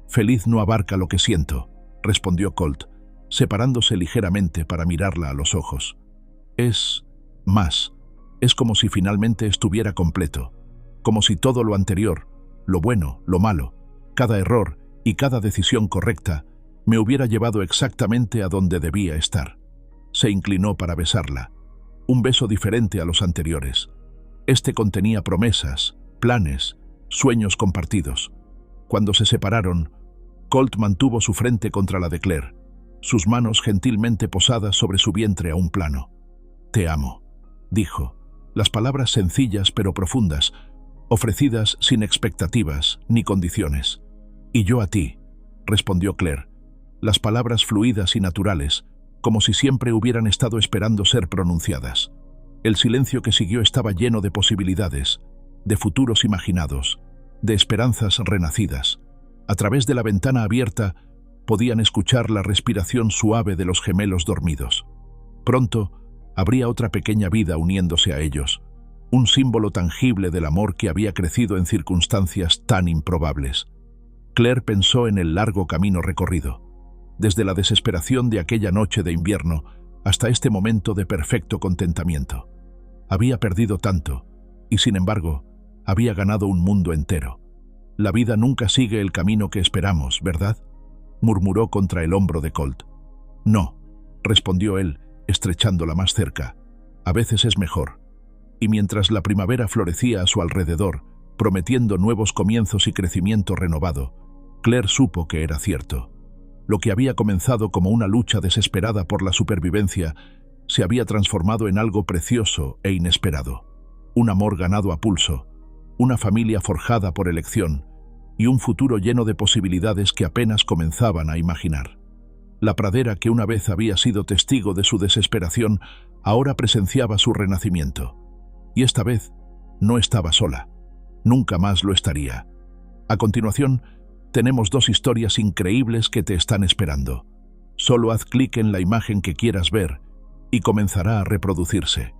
«Feliz no abarca lo que siento», respondió Colt, separándose ligeramente para mirarla a los ojos. «Es más. Es como si finalmente estuviera completo, como si todo lo anterior, lo bueno, lo malo, cada error y cada decisión correcta, me hubiera llevado exactamente a donde debía estar». Se inclinó para besarla, un beso diferente a los anteriores. Este contenía promesas, planes, sueños compartidos. Cuando se separaron, Colt mantuvo su frente contra la de Claire, sus manos gentilmente posadas sobre su vientre a un plano. «Te amo», dijo, las palabras sencillas pero profundas, ofrecidas sin expectativas ni condiciones. «Y yo a ti», respondió Claire, las palabras fluidas y naturales, como si siempre hubieran estado esperando ser pronunciadas. El silencio que siguió estaba lleno de posibilidades, de futuros imaginados, de esperanzas renacidas. A través de la ventana abierta podían escuchar la respiración suave de los gemelos dormidos. Pronto habría otra pequeña vida uniéndose a ellos, un símbolo tangible del amor que había crecido en circunstancias tan improbables. Claire pensó en el largo camino recorrido, desde la desesperación de aquella noche de invierno hasta este momento de perfecto contentamiento. Había perdido tanto, y sin embargo, había ganado un mundo entero. La vida nunca sigue el camino que esperamos, ¿verdad?, murmuró contra el hombro de Colt. No, respondió él, estrechándola más cerca. A veces es mejor. Y mientras la primavera florecía a su alrededor, prometiendo nuevos comienzos y crecimiento renovado, Claire supo que era cierto. Lo que había comenzado como una lucha desesperada por la supervivencia se había transformado en algo precioso e inesperado. Un amor ganado a pulso, una familia forjada por elección y un futuro lleno de posibilidades que apenas comenzaban a imaginar. La pradera que una vez había sido testigo de su desesperación ahora presenciaba su renacimiento. Y esta vez no estaba sola. Nunca más lo estaría. A continuación, tenemos dos historias increíbles que te están esperando. Solo haz clic en la imagen que quieras ver y comenzará a reproducirse.